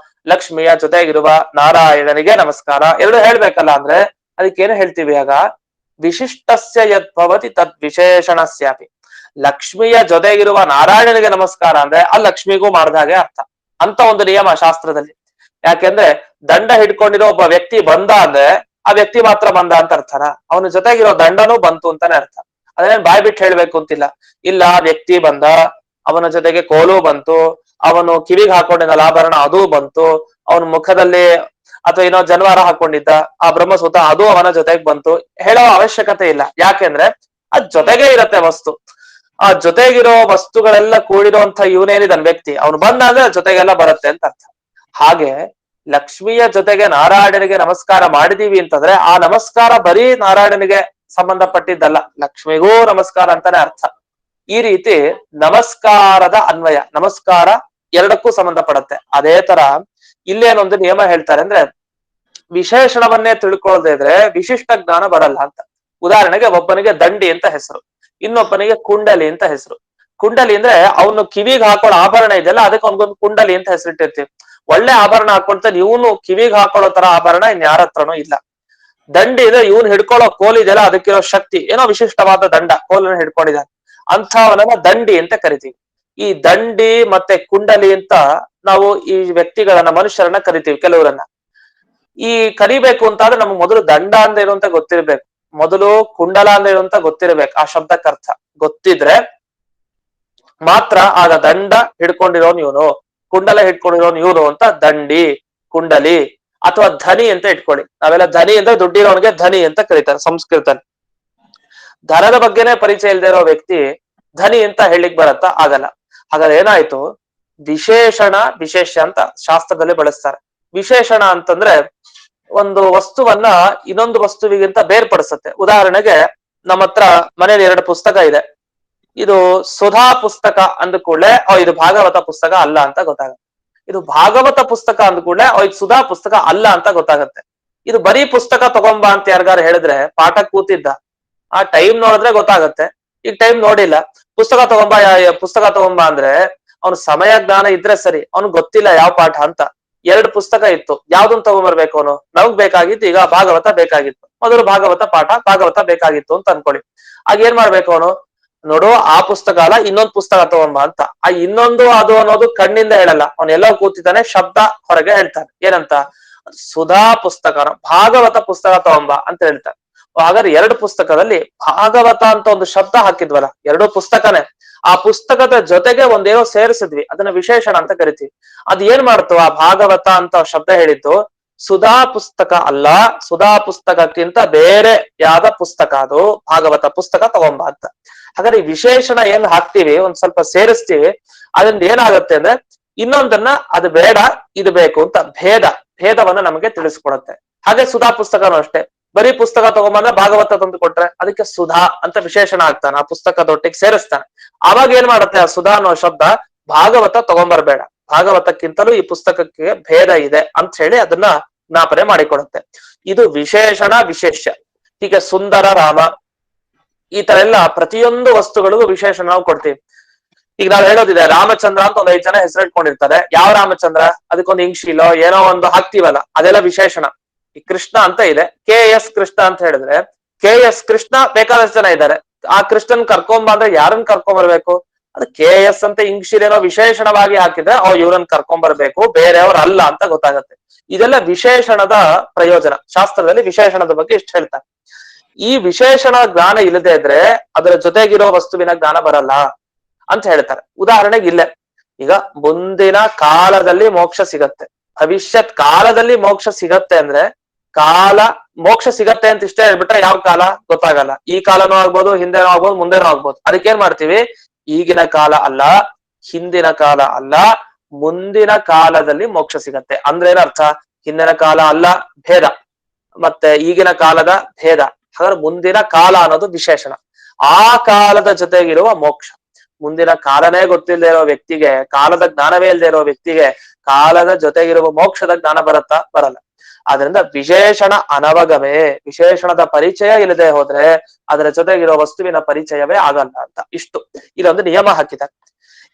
ಲಕ್ಷ್ಮಿಯ ಜೊತೆಗಿರುವ ನಾರಾಯಣನಿಗೆ ನಮಸ್ಕಾರ, ಎರಡು ಹೇಳ್ಬೇಕಲ್ಲ. ಅಂದ್ರೆ ಅದಕ್ಕೇನು ಹೇಳ್ತೀವಿ ಆಗ, ವಿಶಿಷ್ಟಸ್ಯ ಯದ್ ಭವತಿ ತದ್ ವಿಶೇಷಣಸ್ಯಾಪಿ. ಲಕ್ಷ್ಮಿಯ ಜೊತೆಗಿರುವ ನಾರಾಯಣನಿಗೆ ನಮಸ್ಕಾರ ಅಂದ್ರೆ ಆ ಲಕ್ಷ್ಮಿಗೂ ಮಾಡಿದಾಗೆ ಅರ್ಥ ಅಂತ ಒಂದು ನಿಯಮ ಶಾಸ್ತ್ರದಲ್ಲಿ. ಯಾಕೆಂದ್ರೆ ದಂಡ ಹಿಡ್ಕೊಂಡಿರೋ ಒಬ್ಬ ವ್ಯಕ್ತಿ ಬಂದ ಅಂದ್ರೆ ಆ ವ್ಯಕ್ತಿ ಮಾತ್ರ ಬಂದ ಅಂತ ಅರ್ಥನ, ಅವನ ಜೊತೆಗಿರೋ ದಂಡನೂ ಬಂತು ಅಂತಾನೆ ಅರ್ಥ. ಅದನ್ನೇನ್ ಬಾಯ್ ಬಿಟ್ಟು ಹೇಳ್ಬೇಕು ಅಂತಿಲ್ಲ. ಇಲ್ಲ, ವ್ಯಕ್ತಿ ಬಂದ, ಅವನ ಜೊತೆಗೆ ಕೋಲು ಬಂತು, ಅವನು ಕಿವಿಗೆ ಹಾಕೊಂಡಿದ್ದ ಆಭರಣ ಅದು ಬಂತು, ಅವನ ಮುಖದಲ್ಲಿ ಅಥವಾ ಏನೋ ಜನವಾರ ಹಾಕೊಂಡಿದ್ದ ಆ ಬ್ರಹ್ಮಸೂತ್ರ ಅದು ಅವನ ಜೊತೆಗೆ ಬಂತು, ಹೇಳೋ ಅವಶ್ಯಕತೆ ಇಲ್ಲ. ಯಾಕೆಂದ್ರೆ ಅದ್ ಜೊತೆಗೆ ಇರತ್ತೆ ವಸ್ತು. ಆ ಜೊತೆಗಿರೋ ವಸ್ತುಗಳೆಲ್ಲ ಕೂಡಿರುವಂತ ಇವನೇನಿದನ್ ವ್ಯಕ್ತಿ, ಅವನು ಬಂದ ಅಂದ್ರೆ ಜೊತೆಗೆಲ್ಲ ಬರುತ್ತೆ ಅಂತ ಅರ್ಥ. ಹಾಗೆ ಲಕ್ಷ್ಮಿಯ ಜೊತೆಗೆ ನಾರಾಯಣನಿಗೆ ನಮಸ್ಕಾರ ಮಾಡಿದೀವಿ ಅಂತಂದ್ರೆ ಆ ನಮಸ್ಕಾರ ಬರೀ ನಾರಾಯಣನಿಗೆ ಸಂಬಂಧಪಟ್ಟಿದ್ದಲ್ಲ, ಲಕ್ಷ್ಮಿಗೂ ನಮಸ್ಕಾರ ಅಂತಾನೆ ಅರ್ಥ. ಈ ರೀತಿ ನಮಸ್ಕಾರದ ಅನ್ವಯ, ನಮಸ್ಕಾರ ಎರಡಕ್ಕೂ ಸಂಬಂಧಪಡುತ್ತೆ. ಅದೇ ತರ ಇಲ್ಲೇನೊಂದು ನಿಯಮ ಹೇಳ್ತಾರೆ ಅಂದ್ರೆ, ವಿಶೇಷಣವನ್ನೇ ತಿಳ್ಕೊಳ್ಳದೆ ಇದ್ರೆ ವಿಶಿಷ್ಟ ಜ್ಞಾನ ಬರಲ್ಲ ಅಂತ. ಉದಾಹರಣೆಗೆ ಒಬ್ಬನಿಗೆ ದಂಡಿ ಅಂತ ಹೆಸರು, ಇನ್ನೊಬ್ಬನಿಗೆ ಕುಂಡಲಿ ಅಂತ ಹೆಸರು. ಕುಂಡಲಿ ಅಂದ್ರೆ ಅವನು ಕಿವಿಗೆ ಹಾಕೊಳ್ಳೋ ಆಭರಣ ಇದೆಯಲ್ಲ, ಅದಕ್ಕೆ ಅವನಿಗೊಂದು ಕುಂಡಲಿ ಅಂತ ಹೆಸರಿಟ್ಟಿರ್ತೀವಿ. ಒಳ್ಳೆ ಆಭರಣ ಹಾಕೊಳ್ತಾನೆ, ಇವನು ಕಿವಿಗೆ ಹಾಕೊಳ್ಳೋ ತರ ಆಭರಣ ಇನ್ಯಾರ ಹತ್ರನೂ ಇಲ್ಲ. ದಂಡಿ ಇದೆ, ಇವನು ಹಿಡ್ಕೊಳ್ಳೋ ಕೋಲ್ ಇದೆಯಲ್ಲ ಅದಕ್ಕಿರೋ ಶಕ್ತಿ, ಏನೋ ವಿಶಿಷ್ಟವಾದ ದಂಡ, ಕೋಲನ್ನು ಹಿಡ್ಕೊಂಡಿದ್ದಾನೆ, ಅಂಥವನನ್ನ ದಂಡಿ ಅಂತ ಕರಿತೀವಿ. ಈ ದಂಡಿ ಮತ್ತೆ ಕುಂಡಲಿ ಅಂತ ನಾವು ಈ ವ್ಯಕ್ತಿಗಳನ್ನ, ಮನುಷ್ಯರನ್ನ ಕರಿತೀವಿ ಕೆಲವರನ್ನ. ಈ ಕರಿಬೇಕು ಅಂತ ಆದ್ರೆ ನಮ್ಗೆ ಮೊದಲು ದಂಡ ಅಂದ್ರೆ ಏನು ಅಂತ ಗೊತ್ತಿರ್ಬೇಕು, ಮೊದಲು ಕುಂಡಲ ಅಂದ್ರೆ ಏನು ಅಂತ ಗೊತ್ತಿರ್ಬೇಕು. ಆ ಶಬ್ದಕ್ಕೆ ಅರ್ಥ ಗೊತ್ತಿದ್ರೆ ಮಾತ್ರ ಆಗ ದಂಡ ಹಿಡ್ಕೊಂಡಿರೋನ್ ಇವನು, ಕುಂಡಲ ಹಿಡ್ಕೊಂಡಿರೋನ್ ಇವನು ಅಂತ ದಂಡಿ, ಕುಂಡಲಿ ಅಥವಾ ಧನಿ ಅಂತ ಇಟ್ಕೊಳ್ಳಿ. ನಾವೆಲ್ಲ ಧನಿ ಅಂದ್ರೆ ದುಡ್ಡಿರೋನ್ಗೆ ಧನಿ ಅಂತ ಕರೀತಾರೆ ಸಂಸ್ಕೃತ. ಧನದ ಬಗ್ಗೆನೇ ಪರಿಚಯ ಇಲ್ಲದೆ ಇರೋ ವ್ಯಕ್ತಿ ಧನಿ ಅಂತ ಹೇಳಿಕ್ ಬರತ್ತಾ? ಆಗಲ್ಲ. ಹಾಗಾದ್ರೆ ಏನಾಯ್ತು, ವಿಶೇಷಣ ವಿಶೇಷ ಅಂತ ಶಾಸ್ತ್ರದಲ್ಲಿ ಬಳಸ್ತಾರೆ. ವಿಶೇಷಣ ಅಂತಂದ್ರೆ ಒಂದು ವಸ್ತುವನ್ನ ಇನ್ನೊಂದು ವಸ್ತುವಿಗಿಂತ ಬೇರ್ಪಡಿಸುತ್ತೆ. ಉದಾಹರಣೆಗೆ ನಮ್ಮ ಹತ್ರ ಮನೇಲಿ 2 ಪುಸ್ತಕ ಇದೆ, ಇದು ಸುಧಾ ಪುಸ್ತಕ ಅಂದ ಕೂಡಲೇ ಇದು ಭಾಗವತ ಪುಸ್ತಕ ಅಲ್ಲ ಅಂತ ಗೊತ್ತಾಗುತ್ತೆ. ಇದು ಭಾಗವತ ಪುಸ್ತಕ ಅಂದ ಕೂಡಲೇ ಇದು ಸುಧಾ ಪುಸ್ತಕ ಅಲ್ಲ ಅಂತ ಗೊತ್ತಾಗತ್ತೆ. ಇದು ಬರೀ ಪುಸ್ತಕ ತಗೊಂಬ ಅಂತ ಯಾರಿಗಾರು ಹೇಳಿದ್ರೆ ಪಾಠ ಕೂತಿದ್ದ, ಆ ಟೈಮ್ ನೋಡಿದ್ರೆ ಗೊತ್ತಾಗತ್ತೆ. ಈಗ ಟೈಮ್ ನೋಡಿಲ್ಲ, ಪುಸ್ತಕ ತಗೊಂಬ ಅಂದ್ರೆ ಅವ್ನು ಸಮಯ ಜ್ಞಾನ ಇದ್ರೆ ಸರಿ, ಅವ್ನು ಗೊತ್ತಿಲ್ಲ ಯಾವ ಪಾಠ ಅಂತ. 2 ಪುಸ್ತಕ ಇತ್ತು, ಯಾವ್ದನ್ ತಗೊಂಬರ್ಬೇಕು ಅವನು? ನಮ್ಗ್ ಬೇಕಾಗಿತ್ತು ಈಗ ಭಾಗವತ ಬೇಕಾಗಿತ್ತು, ಮೊದಲು ಭಾಗವತ ಪಾಠ ಭಾಗವತ ಬೇಕಾಗಿತ್ತು ಅಂತ ಅನ್ಕೊಳ್ಳಿ. ಆಗ ಏನ್ ಮಾಡ್ಬೇಕು ಅವನು? ನೋಡು, ಆ ಪುಸ್ತಕ ಅಲ್ಲ ಇನ್ನೊಂದು ಪುಸ್ತಕ ತಗೊಂಬ ಅಂತ. ಆ ಇನ್ನೊಂದು ಅದು ಅನ್ನೋದು ಕಣ್ಣಿಂದ ಹೇಳಲ್ಲ, ಅವನ್ ಎಲ್ಲ ಕೂತಿದ್ದಾನೆ, ಶಬ್ದ ಹೊರಗೆ ಹೇಳ್ತಾನೆ. ಏನಂತ? ಸುಧಾ ಪುಸ್ತಕನ, ಭಾಗವತ ಪುಸ್ತಕ ತಗೊಂಬ ಅಂತ ಹೇಳ್ತಾರೆ. ಹಾಗಾದ್ರೆ 2 ಪುಸ್ತಕದಲ್ಲಿ ಭಾಗವತ ಅಂತ ಒಂದು ಶಬ್ದ ಹಾಕಿದ್ವಲ್ಲ, 2 ಪುಸ್ತಕನೇ. ಆ ಪುಸ್ತಕದ ಜೊತೆಗೆ ಒಂದೇನೋ ಸೇರಿಸಿದ್ವಿ, ಅದನ್ನ ವಿಶೇಷಣ ಅಂತ ಕರಿತೀವಿ. ಅದ್ ಏನ್ ಮಾಡ್ತು? ಆ ಭಾಗವತ ಅಂತ ಶಬ್ದ ಹೇಳಿದ್ದು ಸುಧಾ ಪುಸ್ತಕ ಅಲ್ಲ, ಸುಧಾ ಪುಸ್ತಕಕ್ಕಿಂತ ಬೇರೆ ಯಾವ್ದ ಪುಸ್ತಕ ಅದು ಭಾಗವತ ಪುಸ್ತಕ ತಗೊಂಬ ಅಂತ. ಹಾಗಾದ್ರೆ ಈ ವಿಶೇಷಣ ಏನ್ ಹಾಕ್ತಿವಿ, ಒಂದ್ ಸ್ವಲ್ಪ ಸೇರಿಸ್ತೀವಿ, ಅದರಿಂದ ಏನಾಗುತ್ತೆ ಅಂದ್ರೆ ಇನ್ನೊಂದನ್ನ ಅದು ಬೇಡ ಇದು ಬೇಕು ಅಂತ ಭೇದವನ್ನ ನಮಗೆ ತಿಳಿಸ್ಕೊಡುತ್ತೆ. ಹಾಗೆ ಸುಧಾ ಪುಸ್ತಕನೂ ಅಷ್ಟೇ, ಬರೀ ಪುಸ್ತಕ ತಗೊಂಬಂದ್ರೆ ಭಾಗವತ ತಂದು ಕೊಟ್ರೆ ಅದಕ್ಕೆ ಸುಧಾ ಅಂತ ವಿಶೇಷಣ ಆಗ್ತಾನೆ, ಆ ಪುಸ್ತಕದೊಟ್ಟಿಗೆ ಸೇರಿಸ್ತಾನೆ. ಅವಾಗ ಏನ್ ಮಾಡುತ್ತೆ ಆ ಸುಧಾ ಅನ್ನೋ ಶಬ್ದ, ಭಾಗವತ ತಗೊಂಬರ್ಬೇಡ, ಭಾಗವತಕ್ಕಿಂತಲೂ ಈ ಪುಸ್ತಕಕ್ಕೆ ಭೇದ ಇದೆ ಅಂತ ಹೇಳಿ ಅದನ್ನ ಜ್ಞಾಪನೆ ಮಾಡಿಕೊಡುತ್ತೆ. ಇದು ವಿಶೇಷಣ ವಿಶೇಷ. ಹೀಗೆ ಸುಂದರ ರಾಮ, ಈ ತರ ಎಲ್ಲ ಪ್ರತಿಯೊಂದು ವಸ್ತುಗಳಿಗೂ ವಿಶೇಷಣ ನಾವು ಕೊಡ್ತೀವಿ. ಈಗ ನಾವು ಹೇಳೋದಿದೆ, ರಾಮಚಂದ್ರ ಅಂತ ಒಂದು 5 ಜನ ಹೆಸರಿಟ್ಕೊಂಡಿರ್ತಾರೆ. ಯಾವ ರಾಮಚಂದ್ರ? ಅದಕ್ಕೊಂದು ಇಂಗ್ಶೀಲೋ ಏನೋ ಒಂದು ಹಾಕ್ತಿವಲ್ಲ, ಅದೆಲ್ಲ ವಿಶೇಷಣ. ಈ ಕೃಷ್ಣ ಅಂತ ಇದೆ, KS ಕೃಷ್ಣ ಅಂತ ಹೇಳಿದ್ರೆ KS ಕೃಷ್ಣ ಬೇಕಾದಷ್ಟು ಜನ ಇದ್ದಾರೆ. ಆ ಕೃಷ್ಣನ್ ಕರ್ಕೊಂಬ ಅಂದ್ರೆ ಯಾರನ್ನ ಕರ್ಕೊಂಬರ್ಬೇಕು? ಅದು KS ಅಂತ ಇಂಗ್ಶೀಲೇನೋ ವಿಶೇಷಣವಾಗಿ ಹಾಕಿದ್ರೆ ಇವ್ರನ್ನ ಕರ್ಕೊಂಬರ್ಬೇಕು, ಬೇರೆಯವ್ರ ಅಲ್ಲ ಅಂತ ಗೊತ್ತಾಗತ್ತೆ. ಇದೆಲ್ಲ ವಿಶೇಷಣದ ಪ್ರಯೋಜನ. ಶಾಸ್ತ್ರದಲ್ಲಿ ವಿಶೇಷಣದ ಬಗ್ಗೆ ಇಷ್ಟು ಹೇಳ್ತಾರೆ. ಈ ವಿಶೇಷಣ ಜ್ಞಾನ ಇಲ್ಲದೆ ಇದ್ರೆ ಅದರ ಜೊತೆಗಿರೋ ವಸ್ತುವಿನ ಜ್ಞಾನ ಬರಲ್ಲ. ಅಂತ ಹೇಳ್ತಾರೆ. ಉದಾಹರಣೆಗೆ ಇಲ್ಲೇ ಈಗ ಮುಂದಿನ ಕಾಲದಲ್ಲಿ ಮೋಕ್ಷ ಸಿಗತ್ತೆ, ಭವಿಷ್ಯತ್ ಕಾಲದಲ್ಲಿ ಮೋಕ್ಷ ಸಿಗತ್ತೆ ಅಂದ್ರೆ ಕಾಲ ಮೋಕ್ಷ ಸಿಗತ್ತೆ ಅಂತ ಇಷ್ಟೇ ಹೇಳ್ಬಿಟ್ರೆ ಯಾವ ಕಾಲ ಗೊತ್ತಾಗಲ್ಲ. ಈ ಕಾಲನೂ ಆಗ್ಬೋದು, ಹಿಂದೆನೂ ಆಗ್ಬೋದು, ಮುಂದೆನೂ ಆಗ್ಬೋದು. ಅದಕ್ಕೇನ್ ಮಾಡ್ತೀವಿ, ಈಗಿನ ಕಾಲ ಅಲ್ಲ, ಹಿಂದಿನ ಕಾಲ ಅಲ್ಲ, ಮುಂದಿನ ಕಾಲದಲ್ಲಿ ಮೋಕ್ಷ ಸಿಗತ್ತೆ ಅಂದ್ರೆ ಏನರ್ಥ, ಹಿಂದಿನ ಕಾಲ ಅಲ್ಲ ಭೇದ, ಮತ್ತೆ ಈಗಿನ ಕಾಲದ ಭೇದ. ಹಾಗಾದ್ರೆ ಮುಂದಿನ ಕಾಲ ಅನ್ನೋದು ವಿಶೇಷಣ. ಆ ಕಾಲದ ಜೊತೆಗಿರುವ ಮೋಕ್ಷ. ಮುಂದಿನ ಕಾಲನೇ ಗೊತ್ತಿಲ್ಲದೆ ಇರೋ ವ್ಯಕ್ತಿಗೆ, ಕಾಲದ ಜ್ಞಾನವೇ ಇಲ್ಲದೆ ಇರೋ ವ್ಯಕ್ತಿಗೆ ಕಾಲದ ಜೊತೆಗಿರುವ ಮೋಕ್ಷದ ಜ್ಞಾನ ಬರುತ್ತಾ? ಬರಲ್ಲ. ಆದ್ರಿಂದ ವಿಶೇಷಣ ಅನವಗಮೆ, ವಿಶೇಷಣದ ಪರಿಚಯ ಇಲ್ಲದೆ ಹೋದ್ರೆ ಅದರ ಜೊತೆಗಿರೋ ವಸ್ತುವಿನ ಪರಿಚಯವೇ ಆಗಲ್ಲ ಅಂತ. ಇಷ್ಟು ಇಲ್ಲೊಂದು ನಿಯಮ ಹಾಕಿದ್ದಾರೆ.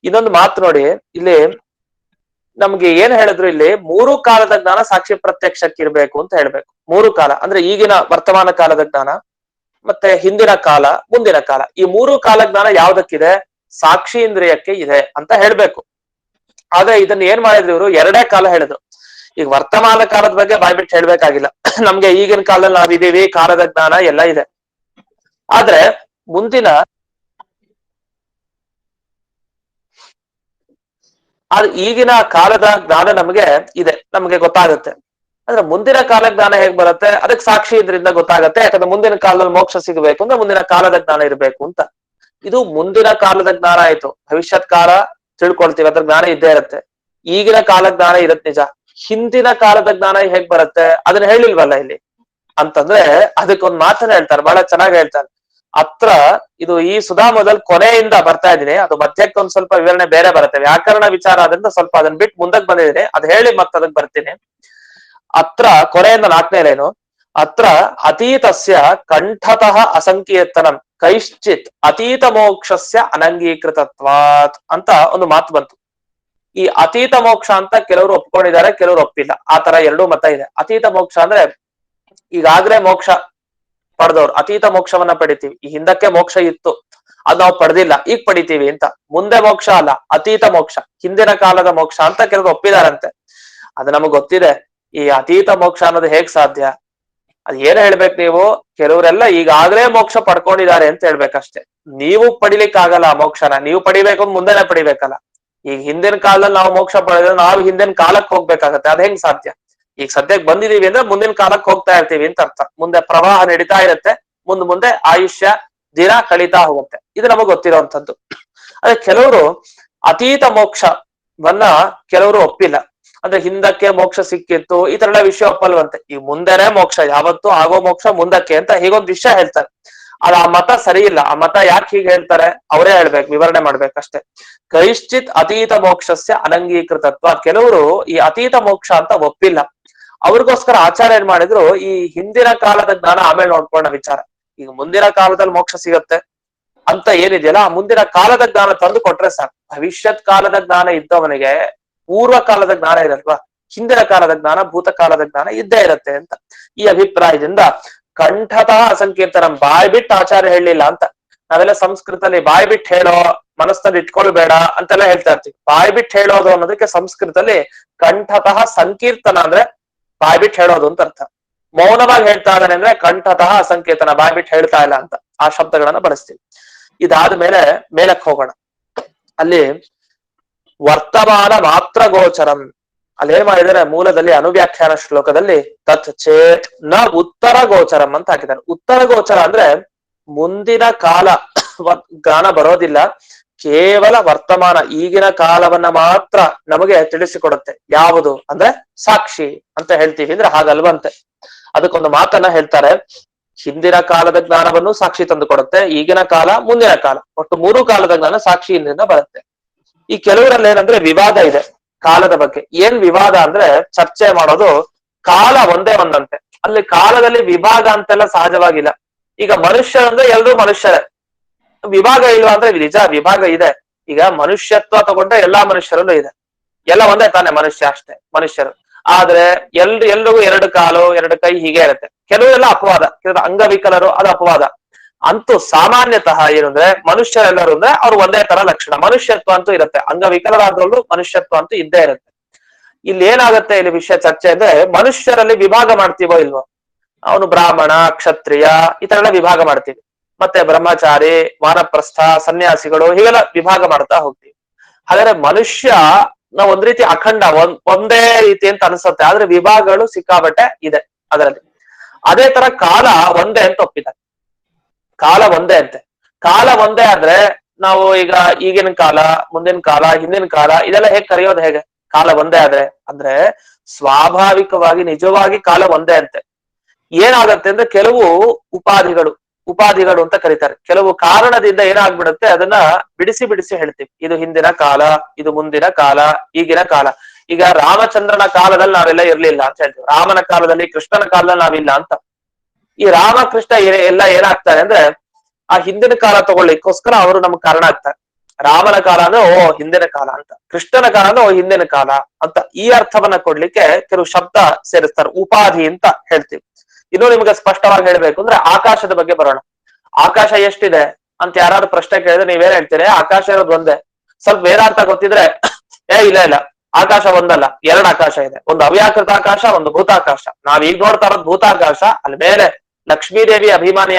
ಇನ್ನೊಂದು ಮಾತು ನೋಡಿ, ಇಲ್ಲಿ ನಮ್ಗೆ ಏನ್ ಹೇಳಿದ್ರು, ಇಲ್ಲಿ ಮೂರು ಕಾಲದ ಜ್ಞಾನ ಸಾಕ್ಷಿ ಪ್ರತ್ಯಕ್ಷಕ್ಕೆ ಇರ್ಬೇಕು ಅಂತ ಹೇಳ್ಬೇಕು. ಮೂರು ಕಾಲ ಅಂದ್ರೆ ಈಗಿನ ವರ್ತಮಾನ ಕಾಲದ ಜ್ಞಾನ, ಮತ್ತೆ ಹಿಂದಿನ ಕಾಲ, ಮುಂದಿನ ಕಾಲ. ಈ ಮೂರು ಕಾಲ ಜ್ಞಾನ ಯಾವ್ದಕ್ಕಿದೆ? ಸಾಕ್ಷಿ ಇಂದ್ರಿಯಕ್ಕೆ ಇದೆ ಅಂತ ಹೇಳ್ಬೇಕು. ಆದ್ರೆ ಇದನ್ನ ಏನ್ ಮಾಡಿದ್ರು ಇವರು, ಎರಡೇ ಕಾಲ ಹೇಳಿದ್ರು. ಈಗ ವರ್ತಮಾನ ಕಾಲದ ಬಗ್ಗೆ ಬಾಯ್ಬಿಟ್ಟು ಹೇಳ್ಬೇಕಾಗಿಲ್ಲ, ನಮ್ಗೆ ಈಗಿನ ಕಾಲದಲ್ಲಿ ನಾವಿದೀವಿ, ಕಾಲದ ಜ್ಞಾನ ಎಲ್ಲ ಇದೆ. ಆದ್ರೆ ಮುಂದಿನ ಈಗಿನ ಕಾಲದ ಜ್ಞಾನ ನಮ್ಗೆ ಇದೆ, ನಮ್ಗೆ ಗೊತ್ತಾಗುತ್ತೆ. ಅಂದ್ರೆ ಮುಂದಿನ ಕಾಲ ಜ್ಞಾನ ಹೇಗ್ ಬರುತ್ತೆ? ಅದಕ್ಕೆ ಸಾಕ್ಷಿ ಇದ್ರಿಂದ ಗೊತ್ತಾಗತ್ತೆ. ಯಾಕಂದ್ರೆ ಮುಂದಿನ ಕಾಲದಲ್ಲಿ ಮೋಕ್ಷ ಸಿಗಬೇಕು ಅಂದ್ರೆ ಮುಂದಿನ ಕಾಲದ ಜ್ಞಾನ ಇರ್ಬೇಕು ಅಂತ. ಇದು ಮುಂದಿನ ಕಾಲದ ಜ್ಞಾನ ಆಯ್ತು. ಭವಿಷ್ಯತ್ ಕಾಲ ತಿಳ್ಕೊಳ್ತೀವಿ, ಅದ್ರ ಜ್ಞಾನ ಇದ್ದೇ ಇರುತ್ತೆ. ಈಗಿನ ಕಾಲ ಜ್ಞಾನ ಇರುತ್ತೆ ನಿಜ. ಹಿಂದಿನ ಕಾಲದ ಜ್ಞಾನ ಹೇಗ್ ಬರುತ್ತೆ ಅದನ್ನ ಹೇಳಿಲ್ವಲ್ಲ ಇಲ್ಲಿ. ಅಂತಂದ್ರೆ ಅದಕ್ಕೊಂದ್ ಮಾತನ್ನ ಹೇಳ್ತಾರೆ, ಬಹಳ ಚೆನ್ನಾಗಿ ಹೇಳ್ತಾರೆ. ಅತ್ರ ಇದು ಈ ಸುಧಾಮದಲ್ಲಿ ಕೊನೆಯಿಂದ ಬರ್ತಾ ಇದೀನಿ, ಅದು ಮಧ್ಯಕ್ಕೆ ಒಂದ್ ಸ್ವಲ್ಪ ವಿವರಣೆ ಬೇರೆ ಬರುತ್ತೆ, ವ್ಯಾಕರಣ ವಿಚಾರ ಆದ್ರಿಂದ ಸ್ವಲ್ಪ ಅದನ್ನ ಬಿಟ್ಟು ಮುಂದಕ್ಕೆ ಬಂದಿದ್ದೀನಿ, ಅದ್ ಹೇಳಿ ಮತ್ತೆ ಅದಕ್ಕೆ ಬರ್ತೀನಿ. ಅತ್ರ ಕೊನೆಯಿಂದ 4ನೇ ಲೈನು, ಅತ್ರ ಅತೀತಸ್ಯ ಕಂಠತಃ ಅಸಂಕೀರ್ತನಂ ಕೈಶ್ಚಿತ್ ಅತೀತ ಮೋಕ್ಷಸ್ಯ ಅನಂಗೀಕೃತತ್ವಾತ್ ಅಂತ ಒಂದು ಮಾತು ಬಂತು. ಈ ಅತೀತ ಮೋಕ್ಷ ಅಂತ ಕೆಲವರು ಒಪ್ಕೊಂಡಿದ್ದಾರೆ, ಕೆಲವರು ಒಪ್ಪಿಲ್ಲ. ಆ ತರ ಎರಡೂ ಮತ ಇದೆ. ಅತೀತ ಮೋಕ್ಷ ಅಂದ್ರೆ ಈಗಾಗ್ಲೇ ಮೋಕ್ಷ ಪಡೆದವ್ರು ಅತೀತ ಮೋಕ್ಷವನ್ನ ಪಡಿತೀವಿ. ಈ ಹಿಂದಕ್ಕೆ ಮೋಕ್ಷ ಇತ್ತು, ಅದ್ ನಾವು ಪಡೆದಿಲ್ಲ, ಈಗ ಪಡಿತೀವಿ ಅಂತ. ಮುಂದೆ ಮೋಕ್ಷ ಅಲ್ಲ, ಅತೀತ ಮೋಕ್ಷ, ಹಿಂದಿನ ಕಾಲದ ಮೋಕ್ಷ ಅಂತ ಕೆಲವರು ಒಪ್ಪಿದಾರಂತೆ. ಅದು ನಮಗ್ ಗೊತ್ತಿದೆ. ಈ ಅತೀತ ಮೋಕ್ಷ ಅನ್ನೋದು ಹೇಗ್ ಸಾಧ್ಯ? ಅದ್ ಏನ್ ಹೇಳ್ಬೇಕು ನೀವು, ಕೆಲವರೆಲ್ಲ ಈಗಾಗ್ಲೇ ಮೋಕ್ಷ ಪಡ್ಕೊಂಡಿದ್ದಾರೆ ಅಂತ ಹೇಳ್ಬೇಕಷ್ಟೇ. ನೀವು ಪಡಿಲಿಕ್ಕಾಗಲ್ಲ ಆ ಮೋಕ್ಷನ, ನೀವು ಪಡಿಬೇಕು ಮುಂದೆನೆ ಪಡಿಬೇಕಲ್ಲ. ಈಗ ಹಿಂದಿನ ಕಾಲದಲ್ಲಿ ನಾವು ಮೋಕ್ಷ ಪಡೆದ್ರೆ ನಾವು ಹಿಂದಿನ ಕಾಲಕ್ಕೆ ಹೋಗ್ಬೇಕಾಗತ್ತೆ, ಅದ್ ಹೆಂಗ್ ಸಾಧ್ಯ? ಈಗ ಸದ್ಯಕ್ಕೆ ಬಂದಿದೀವಿ ಅಂದ್ರೆ ಮುಂದಿನ ಕಾಲಕ್ಕೆ ಹೋಗ್ತಾ ಇರ್ತೀವಿ ಅಂತ ಅರ್ಥ. ಮುಂದೆ ಪ್ರವಾಹ ನಡೀತಾ ಇರುತ್ತೆ, ಮುಂದೆ ಆಯುಷ್ಯ ದಿನ ಕಳೀತಾ ಹೋಗುತ್ತೆ. ಇದು ನಮಗ್ ಗೊತ್ತಿರುವಂತದ್ದು. ಅದೇ ಕೆಲವರು ಅತೀತ ಮೋಕ್ಷವನ್ನ ಕೆಲವರು ಒಪ್ಪಿಲ್ಲ. ಅಂದ್ರೆ ಹಿಂದಕ್ಕೆ ಮೋಕ್ಷ ಸಿಕ್ಕಿತ್ತು, ಈ ತರ ಎಲ್ಲ ವಿಷಯ ಒಪ್ಪಲ್ವಂತೆ. ಈ ಮುಂದೆನೆ ಮೋಕ್ಷ, ಯಾವತ್ತು ಆಗೋ ಮೋಕ್ಷ ಮುಂದಕ್ಕೆ ಅಂತ ಹೀಗೊಂದು ವಿಷಯ ಹೇಳ್ತಾರೆ. ಅದು ಆ ಮತ ಸರಿ ಇಲ್ಲ. ಆ ಮತ ಯಾಕೆ ಹೀಗೆ ಹೇಳ್ತಾರೆ ಅವರೇ ಹೇಳ್ಬೇಕು, ವಿವರಣೆ ಮಾಡ್ಬೇಕಷ್ಟೇ. ಕೈಶ್ಚಿತ್ ಅತೀತ ಮೋಕ್ಷಸ್ಯ ಅನಂಗೀಕೃತತ್ವ, ಕೆಲವರು ಈ ಅತೀತ ಮೋಕ್ಷ ಅಂತ ಒಪ್ಪಿಲ್ಲ. ಅವ್ರಿಗೋಸ್ಕರ ಆಚಾರ್ಯ ಏನ್ ಮಾಡಿದ್ರು, ಈ ಹಿಂದಿನ ಕಾಲದ ಜ್ಞಾನ ಆಮೇಲೆ ನೋಡ್ಕೊಂಡ ವಿಚಾರ. ಈಗ ಮುಂದಿನ ಕಾಲದಲ್ಲಿ ಮೋಕ್ಷ ಸಿಗತ್ತೆ ಅಂತ ಏನಿದೆಯಲ್ಲ, ಆ ಮುಂದಿನ ಕಾಲದ ಜ್ಞಾನ ತಂದು ಕೊಟ್ರೆ ಸಾಕು. ಭವಿಷ್ಯತ್ ಕಾಲದ ಜ್ಞಾನ ಇದ್ದವನಿಗೆ ಪೂರ್ವ ಕಾಲದ ಜ್ಞಾನ ಇರಲ್ವಾ, ಹಿಂದಿನ ಕಾಲದ ಜ್ಞಾನ, ಭೂತ ಕಾಲದ ಜ್ಞಾನ ಇದ್ದೇ ಇರುತ್ತೆ ಅಂತ. ಈ ಅಭಿಪ್ರಾಯದಿಂದ ಕಂಠತಃ ಅಸಂಕೀರ್ತನ, ಬಾಯ್ ಬಿಟ್ಟು ಆಚಾರ್ಯ ಹೇಳಲಿಲ್ಲ ಅಂತ. ನಾವೆಲ್ಲ ಸಂಸ್ಕೃತದಲ್ಲಿ ಬಾಯ್ ಬಿಟ್ಟು ಹೇಳೋ, ಮನಸ್ಸಲ್ಲಿ ಇಟ್ಕೊಳ್ಬೇಡ ಅಂತೆಲ್ಲ ಹೇಳ್ತಾ ಇರ್ತೀವಿ. ಬಾಯ್ ಬಿಟ್ಟು ಹೇಳೋದು ಅನ್ನೋದಕ್ಕೆ ಸಂಸ್ಕೃತದಲ್ಲಿ ಕಂಠತಃ ಸಂಕೀರ್ತನ ಅಂದ್ರೆ ಬಾಯ್ ಬಿಟ್ಟು ಹೇಳೋದು ಅಂತ ಅರ್ಥ. ಮೌನವಾಗಿ ಹೇಳ್ತಾ ಇದ್ದಾನೆ ಅಂದ್ರೆ ಕಂಠತಃ ಅಸಂಕೀರ್ತನ, ಬಾಯ್ ಬಿಟ್ಟು ಹೇಳ್ತಾ ಇಲ್ಲ ಅಂತ ಆ ಶಬ್ದಗಳನ್ನ ಬಳಸ್ತೀವಿ. ಇದಾದ್ಮೇಲೆ ಮೇಲಕ್ಕೆ ಹೋಗೋಣ. ಅಲ್ಲಿ ವರ್ತಮಾನ ಮಾತ್ರ ಗೋಚರಂ, ಅಲ್ಲಿ ಏನ್ ಮಾಡಿದರೆ ಮೂಲದಲ್ಲಿ ಅನುವ್ಯಾಖ್ಯಾನ ಶ್ಲೋಕದಲ್ಲಿ ತತ್ ಚೇತ್ ನ ಉತ್ತರ ಗೋಚರಂ ಅಂತ ಹಾಕಿದ್ದಾರೆ. ಉತ್ತರ ಗೋಚರ ಅಂದ್ರೆ ಮುಂದಿನ ಕಾಲ ಜ್ಞಾನ ಬರೋದಿಲ್ಲ, ಕೇವಲ ವರ್ತಮಾನ ಈಗಿನ ಕಾಲವನ್ನ ಮಾತ್ರ ನಮಗೆ ತಿಳಿಸಿಕೊಡುತ್ತೆ. ಯಾವುದು ಅಂದ್ರೆ ಸಾಕ್ಷಿ ಅಂತ ಹೇಳ್ತೀವಿ ಅಂದ್ರೆ ಹಾಗಲ್ವಂತೆ. ಅದಕ್ಕೊಂದು ಮಾತನ್ನ ಹೇಳ್ತಾರೆ, ಹಿಂದಿನ ಕಾಲದ ಜ್ಞಾನವನ್ನು ಸಾಕ್ಷಿ ತಂದು ಕೊಡುತ್ತೆ, ಈಗಿನ ಕಾಲ, ಮುಂದಿನ ಕಾಲ, ಒಟ್ಟು ಮೂರು ಕಾಲದ ಜ್ಞಾನ ಸಾಕ್ಷಿಯಿಂದ ಬರುತ್ತೆ. ಈ ಕೆಲವರಲ್ಲಿ ಏನಂದ್ರೆ ವಿವಾದ ಇದೆ ಕಾಲದ ಬಗ್ಗೆ. ಏನ್ ವಿವಾದ ಅಂದ್ರೆ ಚರ್ಚೆ ಮಾಡೋದು, ಕಾಲ ಒಂದೇ ಒಂದಂತೆ, ಅಲ್ಲಿ ಕಾಲದಲ್ಲಿ ವಿಭಾಗ ಅಂತೆಲ್ಲ ಸಹಜವಾಗಿಲ್ಲ. ಈಗ ಮನುಷ್ಯರಂದ್ರೆ ಎಲ್ರೂ ಮನುಷ್ಯರೇ, ವಿಭಾಗ ಇಲ್ವಾ ಅಂದ್ರೆ ನಿಜ ವಿಭಾಗ ಇದೆ. ಈಗ ಮನುಷ್ಯತ್ವ ತಗೊಂಡ್ರೆ ಎಲ್ಲಾ ಮನುಷ್ಯರಲ್ಲೂ ಇದೆ, ಎಲ್ಲ ಒಂದೇ ತಾನೆ ಮನುಷ್ಯ, ಅಷ್ಟೇ ಮನುಷ್ಯರು. ಆದ್ರೆ ಎಲ್ರಿಗೂ ಎರಡು ಕಾಲು ಎರಡು ಕೈ ಹೀಗೆ ಇರುತ್ತೆ. ಕೆಲವೆಲ್ಲ ಅಪವಾದ, ಕೆಲವು ಅಂಗವಿಕಲರು, ಅದು ಅಪವಾದ. ಅಂತೂ ಸಾಮಾನ್ಯತಃ ಏನಂದ್ರೆ ಮನುಷ್ಯರೆಲ್ಲರೂ ಅಂದ್ರೆ ಅವ್ರು ಒಂದೇ ತರ ಲಕ್ಷಣ, ಮನುಷ್ಯತ್ವ ಅಂತೂ ಇರುತ್ತೆ. ಅಂಗವಿಕಲರಾದ್ರಲ್ಲೂ ಮನುಷ್ಯತ್ವ ಅಂತೂ ಇದ್ದೇ ಇರುತ್ತೆ. ಇಲ್ಲಿ ಏನಾಗುತ್ತೆ ಇಲ್ಲಿ ವಿಷಯ ಚರ್ಚೆ ಅಂದ್ರೆ, ಮನುಷ್ಯರಲ್ಲಿ ವಿಭಾಗ ಮಾಡ್ತೀವೋ ಇಲ್ವೋ, ಅವನು ಬ್ರಾಹ್ಮಣ, ಕ್ಷತ್ರಿಯ ಈ ತರ ಎಲ್ಲ ವಿಭಾಗ ಮಾಡ್ತೀವಿ. ಮತ್ತೆ ಬ್ರಹ್ಮಚಾರಿ, ವಾನಪ್ರಸ್ಥ, ಸನ್ಯಾಸಿಗಳು ಹೀಗೆಲ್ಲ ವಿಭಾಗ ಮಾಡ್ತಾ ಹೋಗ್ತೀವಿ. ಹಾಗಾದ್ರೆ ಮನುಷ್ಯ ನಾವು ಒಂದ್ ರೀತಿ ಅಖಂಡ ಒಂದೇ ರೀತಿ ಅಂತ ಅನ್ಸುತ್ತೆ, ಆದ್ರೆ ವಿಭಾಗಗಳು ಸಿಕ್ಕಾಬಟ್ಟೆ ಇದೆ ಅದರಲ್ಲಿ. ಅದೇ ತರ ಕಾಲ ಒಂದೇ ಅಂತ ಒಪ್ಪಿದ್ದಾರೆ. ಕಾಲ ಒಂದೇ ಅಂತೆ. ಕಾಲ ಒಂದೇ ಆದ್ರೆ ನಾವು ಈಗ ಈಗಿನ ಕಾಲ, ಮುಂದಿನ ಕಾಲ, ಹಿಂದಿನ ಕಾಲ ಇದೆಲ್ಲ ಹೇಗೆ ಕರೆಯೋದು? ಹೇಗೆ ಕಾಲ ಒಂದೇ ಆದ್ರೆ? ಅಂದ್ರೆ ಸ್ವಾಭಾವಿಕವಾಗಿ ನಿಜವಾಗಿ ಕಾಲ ಒಂದೇ ಅಂತೆ. ಏನಾಗತ್ತೆ ಅಂದ್ರೆ ಕೆಲವು ಉಪಾಧಿಗಳು ಅಂತ ಕರೀತಾರೆ. ಕೆಲವು ಕಾರಣದಿಂದ ಏನಾಗ್ಬಿಡುತ್ತೆ ಅದನ್ನ ಬಿಡಿಸಿ ಬಿಡಿಸಿ ಹೇಳ್ತೀವಿ. ಇದು ಹಿಂದಿನ ಕಾಲ, ಇದು ಮುಂದಿನ ಕಾಲ, ಈಗಿನ ಕಾಲ. ಈಗ ರಾಮಚಂದ್ರನ ಕಾಲದಲ್ಲಿ ನಾವೆಲ್ಲ ಇರ್ಲಿಲ್ಲ ಅಂತ ಹೇಳ್ತೀವಿ, ರಾಮನ ಕಾಲದಲ್ಲಿ, ಕೃಷ್ಣನ ಕಾಲದಲ್ಲಿ ನಾವಿಲ್ಲ ಅಂತ. ಈ ರಾಮಕೃಷ್ಣ ಎಲ್ಲ ಏನಾಗ್ತಾರೆ ಅಂದ್ರೆ ಆ ಹಿಂದಿನ ಕಾಲ ತಗೊಳ್ಳಿಕ್ಕೋಸ್ಕರ ಅವರು ನಮ್ಗೆ ಕಾರಣ ಆಗ್ತಾರೆ. ರಾಮನ ಕಾಲ ಅಂದ್ರೆ ಓ ಹಿಂದಿನ ಕಾಲ ಅಂತ, ಕೃಷ್ಣನ ಕಾಲ ಅಂದ್ರೆ ಓ ಹಿಂದಿನ ಕಾಲ ಅಂತ, ಈ ಅರ್ಥವನ್ನ ಕೊಡ್ಲಿಕ್ಕೆ ಕೆಲವು ಶಬ್ದ ಸೇರಿಸ್ತಾರೆ, ಉಪಾಧಿ ಅಂತ ಹೇಳ್ತೀವಿ. ಇನ್ನು ನಿಮ್ಗೆ ಸ್ಪಷ್ಟವಾಗಿ ಹೇಳ್ಬೇಕು ಅಂದ್ರೆ ಆಕಾಶದ ಬಗ್ಗೆ ಬರೋಣ. ಆಕಾಶ ಎಷ್ಟಿದೆ ಅಂತ ಯಾರಾದ್ರೂ ಪ್ರಶ್ನೆ ಕೇಳಿದ್ರೆ ನೀವೇನ್ ಹೇಳ್ತೀರಿ? ಆಕಾಶ ಇರೋದು ಒಂದೇ. ಸ್ವಲ್ಪ ವೇದಾಂತ ಗೊತ್ತಿದ್ರೆ ಇಲ್ಲ ಆಕಾಶ ಒಂದಲ್ಲ, ಎರಡು ಆಕಾಶ ಇದೆ. ಒಂದು ಅವ್ಯಾಕೃತ ಆಕಾಶ, ಒಂದು ಭೂತಾಕಾಶ. ನಾವೀಗ ನೋಡ್ತಾ ಇರೋದು ಭೂತಾಕಾಶ. ಅಲ್ಲಿ ಮೇಲೆ ಲಕ್ಷ್ಮೀದೇವಿ ಅಭಿಮಾನಿನಿ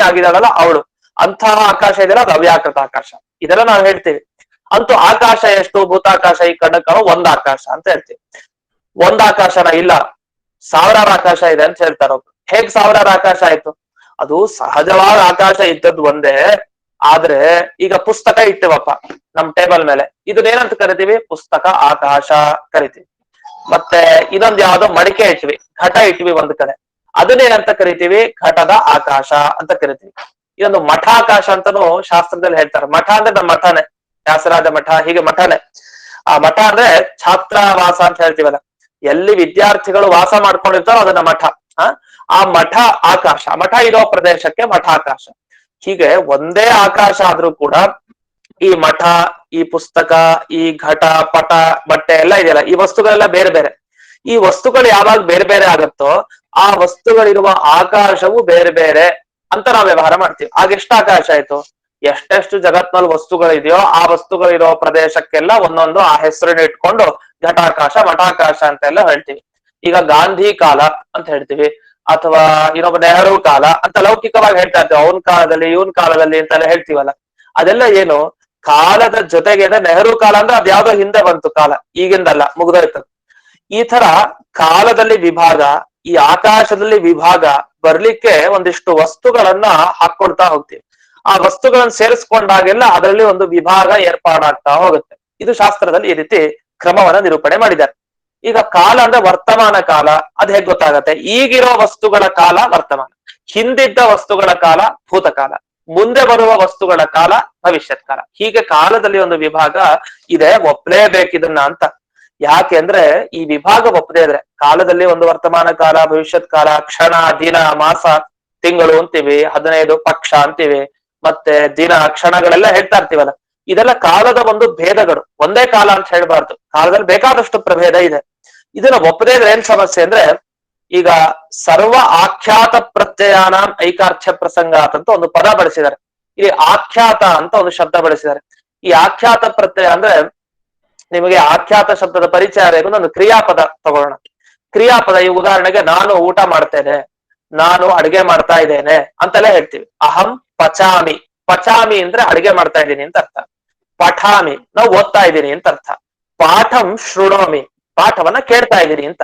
ಆಗಿದಾಳಲ್ಲ ಅವಳು, ಅಂತಹ ಆಕಾಶ ಇದೆಯಲ್ಲ ಅದು ಅವ್ಯಾಕೃತ ಆಕಾಶ. ಇದೆಲ್ಲ ನಾವು ಹೇಳ್ತೀವಿ. ಅಂತೂ ಆಕಾಶ ಎಷ್ಟು? ಭೂತಾಕಾಶ ಈ ಕಣ್ಣಕ್ಕ ಒಂದ್ ಆಕಾಶ ಅಂತ ಹೇಳ್ತೀವಿ. ಒಂದ್ ಆಕಾಶನ ಇಲ್ಲ, ಸಾವಿರಾರು ಆಕಾಶ ಇದೆ ಅಂತ ಹೇಳ್ತಾರ. ಹೇಗ್ ಸಾವಿರಾರು ಆಕಾಶ ಆಯ್ತು? ಅದು ಸಹಜವಾದ ಆಕಾಶ ಇದ್ದದ್ದು ಒಂದೇ. ಆದ್ರೆ ಈಗ ಪುಸ್ತಕ ಇಟ್ಟಿವಪ್ಪ ನಮ್ ಟೇಬಲ್ ಮೇಲೆ, ಇದನ್ನೇನಂತ ಕರಿತೀವಿ? ಪುಸ್ತಕ ಆಕಾಶ ಕರಿತೀವಿ. ಮತ್ತೆ ಇನ್ನೊಂದ್ ಯಾವ್ದೋ ಮಡಿಕೆ ಇಟ್ವಿ, ಘಟ ಇಟ್ವಿ ಒಂದ್ ಕಡೆ, ಅದನ್ನೇನಂತ ಕರಿತೀವಿ? ಘಟದ ಆಕಾಶ ಅಂತ ಕರಿತೀವಿ. ಇದೊಂದು ಮಠಾಕಾಶ ಅಂತಾನು ಶಾಸ್ತ್ರದಲ್ಲಿ ಹೇಳ್ತಾರೆ. ಮಠ ಅಂದ್ರೆ ನಮ್ಮ ಮಠನೇ, ವ್ಯಾಸರಾಜ ಮಠ, ಹೀಗೆ ಮಠನೇ. ಆ ಮಠ ಅಂದ್ರೆ ಛಾತ್ರಾವಾಸ ಅಂತ ಹೇಳ್ತೀವಲ್ಲ, ಎಲ್ಲಿ ವಿದ್ಯಾರ್ಥಿಗಳು ವಾಸ ಮಾಡ್ಕೊಂಡಿರ್ತಾರೋ ಅದನ್ನ ಮಠ. ಆ ಮಠ ಆಕಾಶ, ಮಠ ಇರೋ ಪ್ರದೇಶಕ್ಕೆ ಮಠಾಕಾಶ. ಹೀಗೆ ಒಂದೇ ಆಕಾಶ ಆದ್ರೂ ಕೂಡ ಈ ಮಠ, ಈ ಪುಸ್ತಕ, ಈ ಘಟ, ಪಟ, ಬಟ್ಟೆ ಎಲ್ಲ ಇದೆಯಲ್ಲ, ಈ ವಸ್ತುಗಳೆಲ್ಲ ಬೇರೆ ಬೇರೆ. ಈ ವಸ್ತುಗಳು ಯಾವಾಗ ಬೇರೆ ಬೇರೆ ಆಗುತ್ತೋ ಆ ವಸ್ತುಗಳಿರುವ ಆಕಾಶವು ಬೇರೆ ಬೇರೆ ಅಂತ ನಾವು ವ್ಯವಹಾರ ಮಾಡ್ತೀವಿ. ಆಗ ಎಷ್ಟು ಆಕಾಶ ಆಯ್ತು? ಎಷ್ಟೆಷ್ಟು ಜಗತ್ನಲ್ಲಿ ವಸ್ತುಗಳಿದೆಯೋ ಆ ವಸ್ತುಗಳಿರೋ ಪ್ರದೇಶಕ್ಕೆಲ್ಲ ಒಂದೊಂದು ಆ ಹೆಸರನ್ನ ಇಟ್ಕೊಂಡು ಘಟಾಕಾಶ, ಮಠಾಕಾಶ ಅಂತೆಲ್ಲ ಹೇಳ್ತೀವಿ. ಈಗ ಗಾಂಧಿ ಕಾಲ ಅಂತ ಹೇಳ್ತೀವಿ, ಅಥವಾ ಇನ್ನೊಬ್ಬ ನೆಹರು ಕಾಲ ಅಂತ ಲೌಕಿಕವಾಗಿ ಹೇಳ್ತಾ ಇರ್ತೀವಿ. ಅವನ ಕಾಲದಲ್ಲಿ, ಇವನ್ ಕಾಲದಲ್ಲಿ ಅಂತೆಲ್ಲ ಹೇಳ್ತೀವಲ್ಲ, ಅದೆಲ್ಲ ಏನು? ಕಾಲದ ಜೊತೆಗೆ ನೆಹರು ಕಾಲ ಅಂದ್ರೆ ಅದ್ಯಾವ್ದೋ ಹಿಂದೆ ಬಂತು ಕಾಲ, ಈಗಿಂದಲ್ಲ, ಮುಗ್ದೋಯ್ತು. ಈ ತರ ಕಾಲದಲ್ಲಿ ವಿಭಾಗ, ಈ ಆಕಾಶದಲ್ಲಿ ವಿಭಾಗ ಬರ್ಲಿಕ್ಕೆ ಒಂದಿಷ್ಟು ವಸ್ತುಗಳನ್ನ ಹಾಕೊಳ್ತಾ ಹೋಗ್ತೀವಿ. ಆ ವಸ್ತುಗಳನ್ನ ಸೇರಿಸ್ಕೊಂಡಾಗೆಲ್ಲ ಅದರಲ್ಲಿ ಒಂದು ವಿಭಾಗ ಏರ್ಪಾಡಾಗ್ತಾ ಹೋಗುತ್ತೆ. ಇದು ಶಾಸ್ತ್ರದಲ್ಲಿ ಈ ರೀತಿ ಕ್ರಮವನ್ನ ನಿರೂಪಣೆ ಮಾಡಿದ್ದಾರೆ. ಈಗ ಕಾಲ ಅಂದ್ರೆ ವರ್ತಮಾನ ಕಾಲ, ಅದ್ ಹೇಗ್ ಗೊತ್ತಾಗತ್ತೆ? ಈಗಿರೋ ವಸ್ತುಗಳ ಕಾಲ ವರ್ತಮಾನ, ಹಿಂದಿದ್ದ ವಸ್ತುಗಳ ಕಾಲ ಭೂತಕಾಲ, ಮುಂದೆ ಬರುವ ವಸ್ತುಗಳ ಕಾಲ ಭವಿಷ್ಯತ್ ಕಾಲ. ಹೀಗೆ ಕಾಲದಲ್ಲಿ ಒಂದು ವಿಭಾಗ ಇದೆ, ಒಪ್ಲೇಬೇಕಿದನ್ನ ಅಂತ. ಯಾಕೆ ಅಂದ್ರೆ ಈ ವಿಭಾಗ ಒಪ್ಪದೇ ಇದ್ರೆ ಕಾಲದಲ್ಲಿ ಒಂದು ವರ್ತಮಾನ ಕಾಲ, ಭವಿಷ್ಯತ್ ಕಾಲ, ಕ್ಷಣ, ದಿನ, ಮಾಸ, ತಿಂಗಳು ಅಂತೀವಿ, 15 ಪಕ್ಷ ಅಂತೀವಿ, ಮತ್ತೆ ದಿನ, ಕ್ಷಣಗಳೆಲ್ಲ ಹೇಳ್ತಾ ಇರ್ತೀವಲ್ಲ, ಇದೆಲ್ಲ ಕಾಲದ ಒಂದು ಭೇದಗಳು. ಒಂದೇ ಕಾಲ ಅಂತ ಹೇಳ್ಬಾರ್ದು, ಕಾಲದಲ್ಲಿ ಬೇಕಾದಷ್ಟು ಪ್ರಭೇದ ಇದೆ. ಇದನ್ನ ಒಪ್ಪದೇ ಇದ್ರೆ ಏನ್ ಸಮಸ್ಯೆ ಅಂದ್ರೆ, ಈಗ ಸರ್ವ ಆಖ್ಯಾತ ಪ್ರತ್ಯಯಾನ ಐಕಾರ್ಥ್ಯ ಪ್ರಸಂಗಾತ್ ಅಂತ ಒಂದು ಪದ ಬಳಸಿದ್ದಾರೆ. ಇಲ್ಲಿ ಆಖ್ಯಾತ ಅಂತ ಒಂದು ಶಬ್ದ ಬಳಸಿದ್ದಾರೆ. ಈ ಆಖ್ಯಾತ ಪ್ರತ್ಯಯ ಅಂದ್ರೆ, ನಿಮಗೆ ಆಖ್ಯಾತ ಶಬ್ದದ ಪರಿಚಯ ಬೇಕು, ಒಂದು ಕ್ರಿಯಾಪದ ತಗೊಳ್ಳೋಣ. ಕ್ರಿಯಾಪದ, ಈ ಉದಾಹರಣೆಗೆ ನಾನು ಊಟ ಮಾಡ್ತೇನೆ, ನಾನು ಅಡಿಗೆ ಮಾಡ್ತಾ ಇದ್ದೇನೆ ಅಂತೆಲ್ಲ ಹೇಳ್ತೀವಿ. ಅಹಂ ಪಚಾಮಿ, ಪಚಾಮಿ ಅಂದ್ರೆ ಅಡಿಗೆ ಮಾಡ್ತಾ ಇದ್ದೀನಿ ಅಂತ ಅರ್ಥ. ಪಠಾಮಿ ನಾವು ಓದ್ತಾ ಇದ್ದೀನಿ ಅಂತ ಅರ್ಥ. ಪಾಠಂ ಶೃಣೋಮಿ, ಪಾಠವನ್ನ ಕೇಳ್ತಾ ಇದ್ದೀನಿ ಅಂತ.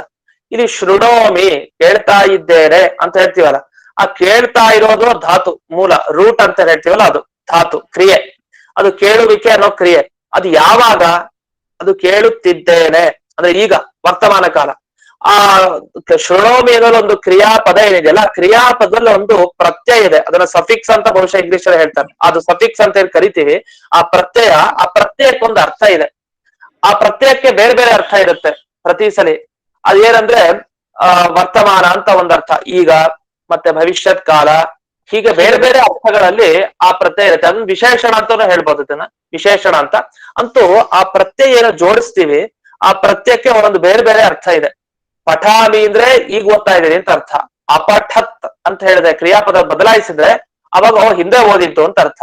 ಇಲ್ಲಿ ಶೃಣೋಮಿ ಕೇಳ್ತಾ ಇದ್ದೇನೆ ಅಂತ ಹೇಳ್ತೀವಲ್ಲ, ಆ ಕೇಳ್ತಾ ಇರೋದು ಧಾತು ಮೂಲ, ರೂಟ್ ಅಂತ ಹೇಳ್ತೀವಲ್ಲ, ಅದು ಧಾತು ಕ್ರಿಯೆ. ಅದು ಕೇಳುವಿಕೆ ಅನ್ನೋ ಕ್ರಿಯೆ. ಅದು ಯಾವಾಗ? ಅದು ಕೇಳುತ್ತಿದ್ದೇನೆ ಅಂದ್ರೆ ಈಗ ವರ್ತಮಾನ ಕಾಲ. ಆ ಶೃಣೋಮಿ ಅನ್ನೋ ಒಂದು ಕ್ರಿಯಾಪದ ಏನಿದೆಯಲ್ಲ, ಕ್ರಿಯಾಪದದಲ್ಲಿ ಒಂದು ಪ್ರತ್ಯಯ ಇದೆ, ಅದನ್ನ ಸಫಿಕ್ಸ್ ಅಂತ ಬಹುಶಃ ಇಂಗ್ಲಿಷ್ ಅಲ್ಲಿ ಹೇಳ್ತಾರೆ. ಅದು ಸಫಿಕ್ಸ್ ಅಂತ ಹೇಳಿ ಕರಿತೀವಿ. ಆ ಪ್ರತ್ಯಯಕ್ಕೊಂದು ಅರ್ಥ ಇದೆ. ಆ ಪ್ರತ್ಯಯಕ್ಕೆ ಬೇರೆ ಬೇರೆ ಅರ್ಥ ಇರುತ್ತೆ ಪ್ರತಿ ಸಲಿ. ಅದೇನಂದ್ರೆ ವರ್ತಮಾನ ಅಂತ ಒಂದು ಅರ್ಥ, ಈಗ, ಮತ್ತೆ ಭವಿಷ್ಯತ್ ಕಾಲ, ಹೀಗೆ ಬೇರೆ ಬೇರೆ ಅರ್ಥಗಳಲ್ಲಿ ಆ ಪ್ರತ್ಯಯ ಇರುತ್ತೆ. ಅದನ್ನ ವಿಶೇಷಣ ಅಂತಾನು ಹೇಳ್ಬೋದು, ಇದನ್ನ ವಿಶೇಷಣ ಅಂತ. ಅಂತೂ ಆ ಪ್ರತ್ಯಯ ಏನೋ ಜೋಡಿಸ್ತೀವಿ, ಆ ಪ್ರತ್ಯಯಕ್ಕೆ ಒಂದೊಂದು ಬೇರೆ ಬೇರೆ ಅರ್ಥ ಇದೆ. ಪಠಾಮಿ ಅಂದ್ರೆ ಈಗ ಓದ್ತಾ ಇದ್ದೀನಿ ಅಂತ ಅರ್ಥ. ಅಪಠತ್ ಅಂತ ಹೇಳಿದ್ರೆ ಕ್ರಿಯಾಪದ ಬದಲಾಯಿಸಿದ್ರೆ ಅವಾಗ ಹಿಂದೆ ಓದಿತ್ತು ಅಂತ ಅರ್ಥ.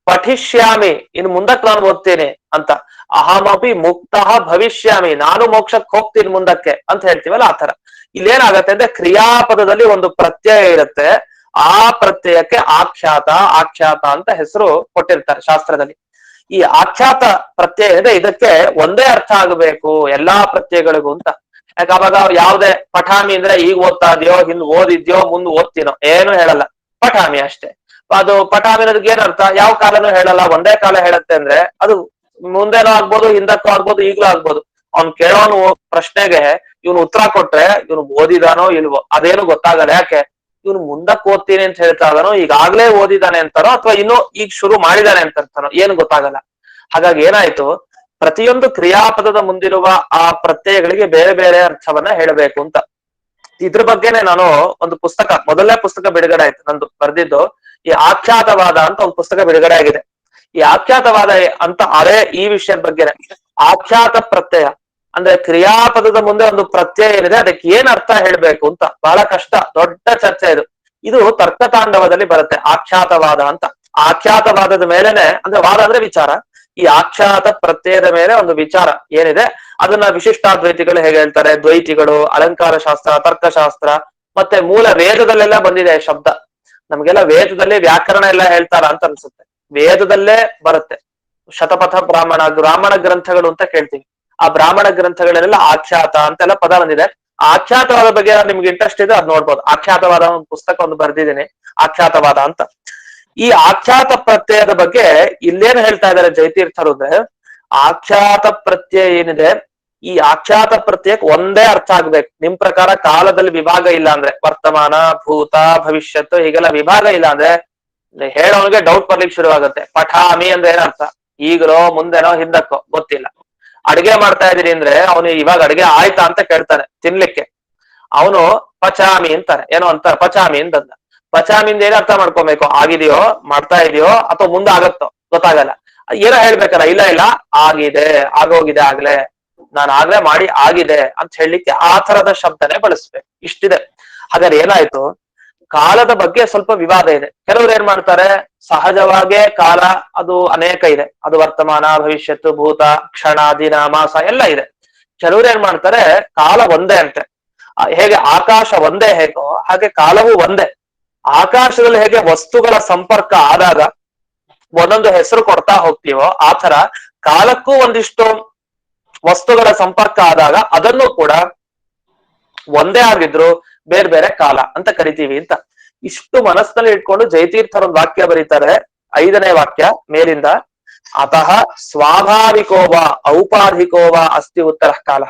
ಪಠಿಷ್ಯಾಮಿ ಇನ್ನು ಮುಂದಕ್ಕೆ ನಾನು ಓದ್ತೇನೆ ಅಂತ. ಅಹಮಪಿ ಮುಕ್ತ ಭವಿಷ್ಯಾಮಿ, ನಾನು ಮೋಕ್ಷಕ್ಕೆ ಹೋಗ್ತೀನಿ ಮುಂದಕ್ಕೆ ಅಂತ ಹೇಳ್ತೀವಲ್ಲ, ಆ ತರ. ಇಲ್ಲೇನಾಗತ್ತೆ ಅಂದ್ರೆ ಕ್ರಿಯಾಪದದಲ್ಲಿ ಒಂದು ಪ್ರತ್ಯಯ ಇರುತ್ತೆ, ಆ ಪ್ರತ್ಯಯಕ್ಕೆ ಆಖ್ಯಾತ ಆಖ್ಯಾತ ಅಂತ ಹೆಸರು ಕೊಟ್ಟಿರ್ತಾರೆ ಶಾಸ್ತ್ರದಲ್ಲಿ. ಈ ಆಖ್ಯಾತ ಪ್ರತ್ಯಯ ಇದೆ, ಇದಕ್ಕೆ ಒಂದೇ ಅರ್ಥ ಆಗಬೇಕು ಎಲ್ಲಾ ಪ್ರತ್ಯಯಗಳಿಗೂ ಅಂತ. ಯಾಕೆ ಅವಾಗ ಯಾವ್ದೇ ಪಠಾಮಿ ಅಂದ್ರೆ ಈಗ ಓದ್ತಾ ಇದೆಯೋ ಹಿಂದ್ ಓದಿದ್ಯೋ ಮುಂದ್ ಓದ್ತೀನೋ ಏನು ಹೇಳಲ್ಲ, ಪಠಾಮಿ ಅಷ್ಟೇ. ಅದು ಪಠಾಮಿ ಅನ್ನೋದಕ್ಕೆ ಏನ್ ಅರ್ಥ, ಯಾವ ಕಾಲನೂ ಹೇಳಲ್ಲ, ಒಂದೇ ಕಾಲ ಹೇಳುತ್ತೆ ಅಂದ್ರೆ ಅದು ಮುಂದೆನೂ ಆಗ್ಬೋದು ಹಿಂದಕ್ಕೂ ಆಗ್ಬೋದು ಈಗ್ಲೂ ಆಗ್ಬೋದು. ಅವ್ನ್ ಕೇಳೋನು ಪ್ರಶ್ನೆಗೆ ಇವನು ಉತ್ತರ ಕೊಟ್ರೆ ಇವನು ಓದಿದಾನೋ ಇಲ್ವೋ ಅದೇನು ಗೊತ್ತಾಗಲ್ಲ. ಯಾಕೆ, ಇವನು ಮುಂದಕ್ಕೆ ಓದ್ತೀನಿ ಅಂತ ಹೇಳ್ತಾ ಇದಾನೋ ಈಗಾಗ್ಲೇ ಓದಿದಾನೆ ಅಂತಾನೋ ಅಥವಾ ಇನ್ನು ಈಗ ಶುರು ಮಾಡಿದಾನೆ ಅಂತ ಅಂತಾನೋ ಏನು ಗೊತ್ತಾಗಲ್ಲ. ಹಾಗಾಗಿ ಏನಾಯ್ತು, ಪ್ರತಿಯೊಂದು ಕ್ರಿಯಾಪದದ ಮುಂದಿರುವ ಆ ಪ್ರತ್ಯಯಗಳಿಗೆ ಬೇರೆ ಬೇರೆ ಅರ್ಥವನ್ನ ಹೇಳಬೇಕು ಅಂತ. ಇದ್ರ ಬಗ್ಗೆನೆ ನಾನು ಒಂದು ಪುಸ್ತಕ, ಮೊದಲನೇ ಪುಸ್ತಕ ಬಿಡುಗಡೆ ಆಯ್ತು ನಂದು ಬರ್ದಿದ್ದು, ಈ ಆಖ್ಯಾತವಾದ ಅಂತ ಒಂದು ಪುಸ್ತಕ ಬಿಡುಗಡೆ ಆಗಿದೆ. ಈ ಆಖ್ಯಾತವಾದ ಅಂತ ಅದೇ ಈ ವಿಷಯದ ಬಗ್ಗೆನೆ. ಆಖ್ಯಾತ ಪ್ರತ್ಯಯ ಅಂದ್ರೆ ಕ್ರಿಯಾಪದದ ಮುಂದೆ ಒಂದು ಪ್ರತ್ಯಯ ಏನಿದೆ ಅದಕ್ಕೆ ಏನ್ ಅರ್ಥ ಹೇಳ್ಬೇಕು ಅಂತ ಬಹಳ ಕಷ್ಟ, ದೊಡ್ಡ ಚರ್ಚೆ ಇದು. ಇದು ತರ್ಕತಾಂಡವದಲ್ಲಿ ಬರುತ್ತೆ ಆಖ್ಯಾತವಾದ ಅಂತ. ಆಖ್ಯಾತವಾದದ ಮೇಲೆನೆ, ಅಂದ್ರೆ ವಾದ ಅಂದ್ರೆ ವಿಚಾರ, ಈ ಆಖ್ಯಾತ ಪ್ರತ್ಯಯದ ಮೇಲೆ ಒಂದು ವಿಚಾರ ಏನಿದೆ ಅದನ್ನ ವಿಶಿಷ್ಟಾದ್ವೈತಿಗಳು ಹೇಗೆ ಹೇಳ್ತಾರೆ, ದ್ವೈತಿಗಳು, ಅಲಂಕಾರ ಶಾಸ್ತ್ರ, ತರ್ಕಶಾಸ್ತ್ರ, ಮತ್ತೆ ಮೂಲ ವೇದದಲ್ಲೆಲ್ಲ ಬಂದಿದೆ ಶಬ್ದ. ನಮ್ಗೆಲ್ಲ ವೇದದಲ್ಲಿ ವ್ಯಾಕರಣ ಎಲ್ಲ ಹೇಳ್ತಾರ ಅಂತ ಅನ್ಸುತ್ತೆ, ವೇದದಲ್ಲೇ ಬರುತ್ತೆ. ಶತಪಥ ಬ್ರಾಹ್ಮಣ ಗ್ರಂಥಗಳು ಅಂತ ಕೇಳ್ತೀವಿ, ಆ ಬ್ರಾಹ್ಮಣ ಗ್ರಂಥಗಳಲ್ಲೆಲ್ಲ ಆಖ್ಯಾತ ಅಂತೆಲ್ಲ ಪದ ಬಂದಿದೆ. ಆಖ್ಯಾತವಾದ ಬಗ್ಗೆ ನಿಮ್ಗೆ ಇಂಟ್ರೆಸ್ಟ್ ಇದೆ ಅದ್ ನೋಡ್ಬೋದು. ಆಖ್ಯಾತವಾದ ಒಂದು ಪುಸ್ತಕ ಒಂದು ಬರ್ದಿದ್ದೀನಿ, ಆಖ್ಯಾತವಾದ ಅಂತ. ಈ ಆಖ್ಯಾತ ಪ್ರತ್ಯಯದ ಬಗ್ಗೆ ಇಲ್ಲೇನು ಹೇಳ್ತಾ ಇದ್ದಾರೆ ಜಯತೀರ್ಥರು ಅಂದ್ರೆ, ಆಖ್ಯಾತ ಪ್ರತ್ಯಯ ಏನಿದೆ ಈ ಆಖ್ಯಾತ ಪ್ರತ್ಯಯಕ್ಕೆ ಒಂದೇ ಅರ್ಥ ಆಗ್ಬೇಕು. ನಿಮ್ ಪ್ರಕಾರ ಕಾಲದಲ್ಲಿ ವಿಭಾಗ ಇಲ್ಲ ಅಂದ್ರೆ, ವರ್ತಮಾನ, ಭೂತ, ಭವಿಷ್ಯತ್ತು ಹೀಗೆಲ್ಲ ವಿಭಾಗ ಇಲ್ಲ ಅಂದ್ರೆ ಹೇಳೋನಿಗೆ ಡೌಟ್ ಬರ್ಲಿಕ್ಕೆ ಶುರುವಾಗುತ್ತೆ. ಪಠಾಮಿ ಅಂದ್ರೆ ಏನರ್ಥ, ಈಗಲೋ ಮುಂದೆನೋ ಹಿಂದಕ್ಕೋ ಗೊತ್ತಿಲ್ಲ. ಅಡಿಗೆ ಮಾಡ್ತಾ ಇದೀನಿ ಅಂದ್ರೆ ಅವನು ಇವಾಗ ಅಡಿಗೆ ಆಯ್ತಾ ಅಂತ ಕೇಳ್ತಾನೆ ತಿನ್ಲಿಕ್ಕೆ, ಅವನು ಪಚಾಮಿ ಅಂತಾನೆ, ಏನೋ ಅಂತಾರೆ ಪಚಾಮಿ ಅಂತಂದ. ಪಚಾಮಿಂದ ಏನ್ ಅರ್ಥ ಮಾಡ್ಕೊಬೇಕು, ಆಗಿದೆಯೋ ಮಾಡ್ತಾ ಇದೆಯೋ ಅಥವಾ ಮುಂದೆ ಆಗತ್ತೋ ಗೊತ್ತಾಗಲ್ಲ. ಏನೋ ಹೇಳ್ಬೇಕಲ್ಲ, ಇಲ್ಲ ಇಲ್ಲ ಆಗಿದೆ, ಆಗೋಗಿದೆ, ಆಗ್ಲೇ ನಾನು ಆಗ್ಲೇ ಮಾಡಿ ಆಗಿದೆ ಅಂತ ಹೇಳಲಿಕ್ಕೆ ಆ ತರದ ಶಬ್ದನೇ ಬಳಸ್ಬೇಕು. ಇಷ್ಟಿದೆ. ಹಾಗಾದ್ರೆ ಏನಾಯ್ತು, ಕಾಲದ ಬಗ್ಗೆ ಸ್ವಲ್ಪ ವಿವಾದ ಇದೆ. ಕೆಲವರು ಏನ್ ಮಾಡ್ತಾರೆ, ಸಹಜವಾಗೇ ಕಾಲ ಅದು ಅನೇಕ ಇದೆ, ಅದು ವರ್ತಮಾನ, ಭವಿಷ್ಯತ್ತು, ಭೂತ, ಕ್ಷಣ, ದಿನ, ಮಾಸ ಎಲ್ಲ ಇದೆ. ಕೆಲವರು ಏನ್ ಮಾಡ್ತಾರೆ, ಕಾಲ ಒಂದೇ ಅಂತೆ. ಹೇಗೆ ಆಕಾಶ ಒಂದೇ ಹೇಗೋ ಹಾಗೆ ಕಾಲವೂ ಒಂದೇ. ಆಕಾಶದಲ್ಲಿ ಹೇಗೆ ವಸ್ತುಗಳ ಸಂಪರ್ಕ ಆದಾಗ ಒಂದೊಂದು ಹೆಸರು ಕೊಡ್ತಾ ಹೋಗ್ತೀವೋ ಆ ತರ ಕಾಲಕ್ಕೂ ಒಂದಿಷ್ಟು ವಸ್ತುಗಳ ಸಂಪರ್ಕ ಆದಾಗ ಅದನ್ನು ಕೂಡ ಒಂದೇ ಆಗಿದ್ರು ಬೇರೆ ಬೇರೆ ಕಾಲ ಅಂತ ಕರಿತೀವಿ ಅಂತ. ಇಷ್ಟು ಮನಸ್ಸಿನಲ್ಲಿ ಇಟ್ಕೊಂಡು ಜಯತೀರ್ಥರ ಒಂದು ವಾಕ್ಯ ಬರೀತಾರೆ, 5ನೇ ವಾಕ್ಯ ಮೇಲಿಂದ. ಅತಃ ಸ್ವಾಭಾವಿಕೋವ ಔಪಾಧಿಕೋವ ಅಸ್ತಿ ಉತ್ತರ ಕಾಲ.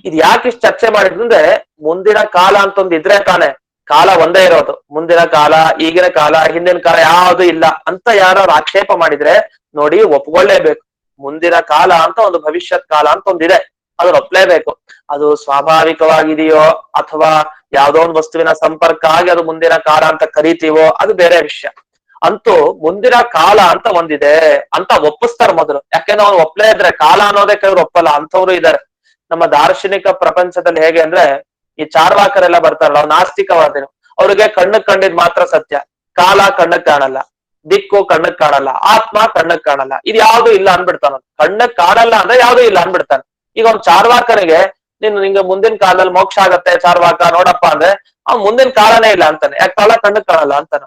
ಇದು ಯಾಕೆ ಇಷ್ಟು ಚರ್ಚೆ ಮಾಡಿದ್ರೆ, ಮುಂದಿನ ಕಾಲ ಅಂತ ಒಂದು ಇದ್ರೆ ತಾನೆ ಕಾಲ ಒಂದೇ ಇರೋದು. ಮುಂದಿನ ಕಾಲ, ಈಗಿನ ಕಾಲ, ಹಿಂದಿನ ಕಾಲ ಯಾವುದು ಇಲ್ಲ ಅಂತ ಯಾರು ಆಕ್ಷೇಪ ಮಾಡಿದ್ರೆ ನೋಡಿ ಒಪ್ಕೊಳ್ಳೇಬೇಕು. ಮುಂದಿನ ಕಾಲ ಅಂತ ಒಂದು ಭವಿಷ್ಯತ್ ಕಾಲ ಅಂತ ಒಂದಿದೆ, ಅದನ್ನ ಒಪ್ಲೇಬೇಕು. ಅದು ಸ್ವಾಭಾವಿಕವಾಗಿದೆಯೋ ಅಥವಾ ಯಾವ್ದೋ ಒಂದು ವಸ್ತುವಿನ ಸಂಪರ್ಕ ಆಗಿ ಅದು ಮುಂದಿನ ಕಾಲ ಅಂತ ಕರಿತೀವೋ ಅದು ಬೇರೆ ವಿಷಯ. ಅಂತೂ ಮುಂದಿನ ಕಾಲ ಅಂತ ಒಂದಿದೆ ಅಂತ ಒಪ್ಪಿಸ್ತಾರೆ ಮೊದಲು. ಯಾಕೆಂದ್ರೆ ಅವ್ನು ಒಪ್ಲೇ ಇದ್ರೆ ಕಾಲ ಅನ್ನೋದೇ ಕೆಲವ್ರು ಒಪ್ಪಲ್ಲ, ಅಂಥವ್ರು ಇದ್ದಾರೆ. ನಮ್ಮ ದಾರ್ಶನಿಕ ಪ್ರಪಂಚದಲ್ಲಿ ಹೇಗೆ ಅಂದ್ರೆ, ಈ ಚಾರ್ವಾಕರೆಲ್ಲ ಬರ್ತಾರಲ್ಲ, ಅವ್ರು ನಾಸ್ತಿಕವಾದರು. ಅವ್ರಿಗೆ ಕಣ್ಣಕ್ ಕಂಡಿದ್ ಮಾತ್ರ ಸತ್ಯ, ಕಾಲ ಕಣ್ಣಕ್ ಕಾಣಲ್ಲ, ದಿಕ್ಕು ಕಣ್ಣಕ್ ಕಾಣಲ್ಲ, ಆತ್ಮ ಕಣ್ಣಕ್ ಕಾಣಲ್ಲ, ಇದು ಯಾವ್ದು ಇಲ್ಲ ಅನ್ಬಿಡ್ತಾನ. ಕಣ್ಣಕ್ ಕಾಣಲ್ಲ ಅಂದ್ರೆ ಯಾವ್ದು ಇಲ್ಲ ಅನ್ಬಿಡ್ತಾನೆ. ಈಗ ಅವ್ನ್ ಚಾರ್ವಾಕನಿಗೆ ನಿಂಗೆ ಮುಂದಿನ ಕಾಲದಲ್ಲಿ ಮೋಕ್ಷ ಆಗತ್ತೆ ಚಾರ್ವಾಕ ನೋಡಪ್ಪ ಅಂದ್ರೆ ಅವ್ನ್ ಮುಂದಿನ ಕಾಲನೇ ಇಲ್ಲ ಅಂತಾನೆ. ಯಾಕೆ, ಕಾಲ ಕಣ್ಣಕ್ ಕಾಣಲ್ಲ ಅಂತಾನ.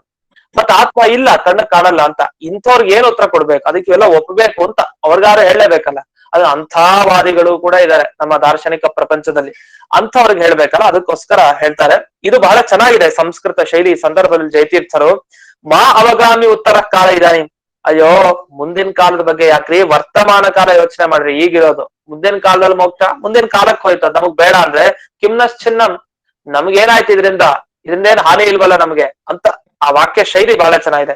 ಮತ್ತ ಆತ್ಮ ಇಲ್ಲ ಕಣ್ಣಕ್ ಕಾಣಲ್ಲ ಅಂತ. ಇಂಥವ್ರಿಗೆ ಏನ್ ಉತ್ತರ ಕೊಡ್ಬೇಕು, ಅದಕ್ಕೆ ಇವೆಲ್ಲ ಒಪ್ಪಬೇಕು ಅಂತ ಅವ್ರಿಗಾರು ಹೇಳಲೇಬೇಕಲ್ಲ. ಅದು ಅಂಥ ವಾದಿಗಳು ಕೂಡ ಇದ್ದಾರೆ ನಮ್ಮ ದಾರ್ಶನಿಕ ಪ್ರಪಂಚದಲ್ಲಿ, ಅಂಥವ್ರಿಗೆ ಹೇಳ್ಬೇಕಲ್ಲ. ಅದಕ್ಕೋಸ್ಕರ ಹೇಳ್ತಾರೆ. ಇದು ಬಹಳ ಚೆನ್ನಾಗಿದೆ ಸಂಸ್ಕೃತ ಶೈಲಿ ಸಂದರ್ಭದಲ್ಲಿ ಜಯತೀರ್ಥರು. ಮಾ ಅವಗಾಮಿ ಉತ್ತರ ಕಾಲ ಇದಾನಿ. ಅಯ್ಯೋ ಮುಂದಿನ ಕಾಲದ ಬಗ್ಗೆ ಯಾಕ್ರಿ, ವರ್ತಮಾನ ಕಾಲ ಯೋಚನೆ ಮಾಡ್ರಿ. ಈಗಿರೋದು ಮುಂದಿನ ಕಾಲದಲ್ಲಿ ಮೋಕ್ಷ, ಮುಂದಿನ ಕಾಲಕ್ಕೆ ಹೋಯ್ತು, ನಮಗ್ ಬೇಡ ಅಂದ್ರೆ ಕಿಮ್ನಶ್ಚಿನ್ನಂ, ನಮ್ಗೇನಾಯ್ತು ಇದರಿಂದೇನ್ ಹಾನಿ ಇಲ್ವಲ್ಲ ನಮ್ಗೆ ಅಂತ. ಆ ವಾಕ್ಯ ಶೈಲಿ ಬಹಳ ಚೆನ್ನಾಗಿದೆ.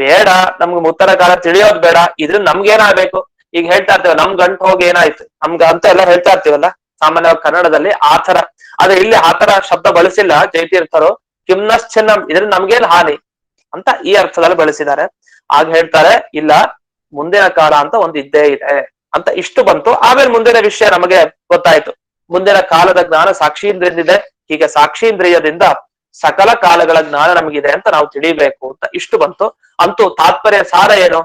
ಬೇಡ ನಮ್ಗೆ ಉತ್ತರ ಕಾಲ ತಿಳಿಯೋದ್ ಬೇಡ, ಇದ್ರಿಂದ ನಮ್ಗೇನಾಗ್ಬೇಕು. ಈಗ ಹೇಳ್ತಾ ಇರ್ತೇವೆ ನಮ್ ಗಂಟು ಹೋಗಿ ಏನಾಯ್ತು ನಮ್ಗ ಅಂತ ಎಲ್ಲ ಹೇಳ್ತಾ ಇರ್ತೀವಲ್ಲ ಸಾಮಾನ್ಯವಾಗಿ ಕನ್ನಡದಲ್ಲಿ ಆ ತರ. ಆದ್ರೆ ಇಲ್ಲಿ ಆ ತರ ಶಬ್ದ ಬಳಸಿಲ್ಲ ಜಯತೀರ್ಥರು. ಕಿಮ್ನಶ್ಚಿನ್ನಂ, ಇದರಿಂದ ನಮ್ಗೇನ್ ಹಾನಿ ಅಂತ ಈ ಅರ್ಥದಲ್ಲಿ ಬಳಸಿದ್ದಾರೆ. ಆಗ ಹೇಳ್ತಾರೆ ಇಲ್ಲ, ಮುಂದಿನ ಕಾಲ ಅಂತ ಒಂದು ಇದ್ದೇ ಇದೆ ಅಂತ. ಇಷ್ಟು ಬಂತು. ಆಮೇಲೆ ಮುಂದಿನ ವಿಷಯ ನಮಗೆ ಗೊತ್ತಾಯ್ತು. ಮುಂದಿನ ಕಾಲದ ಜ್ಞಾನ ಸಾಕ್ಷೀಂದ್ರಿಯದಿದೆ, ಹೀಗೆ ಸಾಕ್ಷೀಂದ್ರಿಯದಿಂದ ಸಕಲ ಕಾಲಗಳ ಜ್ಞಾನ ನಮಗಿದೆ ಅಂತ ನಾವು ತಿಳಿಬೇಕು ಅಂತ ಇಷ್ಟು ಬಂತು. ಅಂತೂ ತಾತ್ಪರ್ಯ ಸಾರ ಏನು,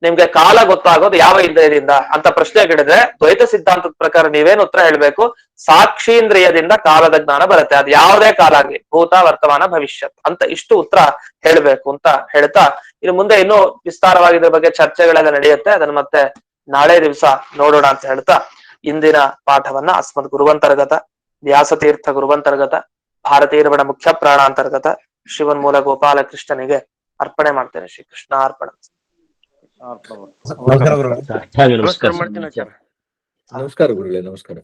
ನಿಮ್ಗೆ ಕಾಲ ಗೊತ್ತಾಗೋದು ಯಾವ ಇಂದ್ರಿಯದಿಂದ ಅಂತ ಪ್ರಶ್ನೆ ಕೇಳಿದ್ರೆ ದ್ವೈತ ಸಿದ್ಧಾಂತದ ಪ್ರಕಾರ ನೀವೇನು ಉತ್ತರ ಹೇಳ್ಬೇಕು? ಸಾಕ್ಷೀಂದ್ರಿಯದಿಂದ ಕಾಲದ ಜ್ಞಾನ ಬರುತ್ತೆ. ಅದು ಯಾವುದೇ ಕಾಲ ಆಗ್ಲಿ, ಭೂತ, ವರ್ತಮಾನ, ಭವಿಷ್ಯತ್ ಅಂತ ಇಷ್ಟು ಉತ್ತರ ಹೇಳ್ಬೇಕು ಅಂತ ಹೇಳ್ತಾ, ಇನ್ನು ಮುಂದೆ ಇನ್ನೂ ವಿಸ್ತಾರವಾಗಿ ಇದ್ರ ಬಗ್ಗೆ ಚರ್ಚೆಗಳೆಲ್ಲ ನಡೆಯುತ್ತೆ. ಅದನ್ನ ಮತ್ತೆ ನಾಳೆ ದಿವಸ ನೋಡೋಣ ಅಂತ ಹೇಳ್ತಾ, ಇಂದಿನ ಪಾಠವನ್ನ ಅಸ್ಮದ್ ಗುರುವಂತರ್ಗತ ವ್ಯಾಸತೀರ್ಥ ಗುರುವಂತರ್ಗತ ಭಾರತೀಯರಮಣ ಮುಖ್ಯ ಪ್ರಾಣಾಂತರ್ಗತ ಶಿವನ್ಮೂಲ ಗೋಪಾಲಕೃಷ್ಣನಿಗೆ ಅರ್ಪಣೆ ಮಾಡ್ತೇನೆ. ಶ್ರೀ ಕೃಷ್ಣ ಅರ್ಪಣ. ನಮಸ್ಕಾರ ಗುರುಗಳೇ. ನಮಸ್ಕಾರ ಮಾಡ್ತೀನಿ ಆಚಾರ್ಯ. ನಮಸ್ಕಾರ ಗುರುಗಳೇ. ನಮಸ್ಕಾರ.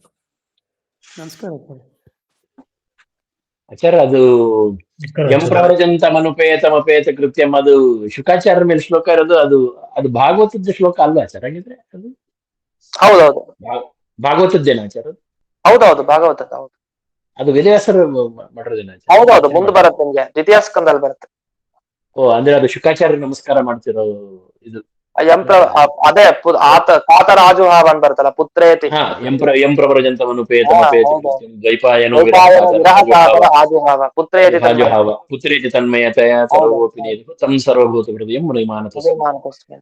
ನಮಸ್ಕಾರ ಆಚಾರ್ಯ, ಅದು ಯಂ ಪ್ರವಚಂತಮನುಪೇತಮಪೇತ ಕೃತ್ಯಂ, ಅದು ಶುಕಾಚಾರ್ಯ ಮೇಲೆ ಶ್ಲೋಕ ಇರೋದು. ಅದು ಭಾಗವತದ ಶ್ಲೋಕ ಅಲ್ವಾ ಆಚಾರ್ಯ? ಹಾಗಿದ್ರೆ ಅದು ಹೌದೌದು, ಭಾಗವತದ್ದೇನ ಆಚಾರ್ಯ? ಹೌದೌದು, ಭಾಗವತದ. ಹೌದು, ಅದು ವೇದವ್ಯಾಸರು ಮಾಡಿರೋದೇನ ಆಚಾರ್ಯ? ಹೌದೌದು, ಮುಂದೆ ಬರುತ್ತೆ ನಿಮ್ಗೆ, ದ್ವಿತೀಯ ಸ್ಕಂದಲ್ಲಿ ಬರುತ್ತೆ. ಓ, ಅಂದ್ರೆ ಅದು ಶುಕಾಚಾರ್ಯ ನಮಸ್ಕಾರ ಮಾಡ್ತಿರೋ ಇದು. ಅದೇ ತಾತ ರಾಜುಹಾವ ಅಂತ ಬರ್ತಲ್ಲ, ಪುತ್ರೇತಿ. ಹಾ, ಯಂ ಪ್ರವಚಂತಮನುಪೇತಮಪೇತ ಕೃತ್ಯಂ ದ್ವೈಪಾಯನೋ ರಾಜುಹಾವ ಪುತ್ರೇತಿ ವಿರಾಜಾವ ಪುತ್ರೇತಿ ತನ್ಮಯತೆಯ ಸರ್ವೋಪಿ ನೇತು ತಂ ಸರ್ವಭೂತ ಹೃದಯಂ ಮುನಿಮಾನತಸ್ಮಿ.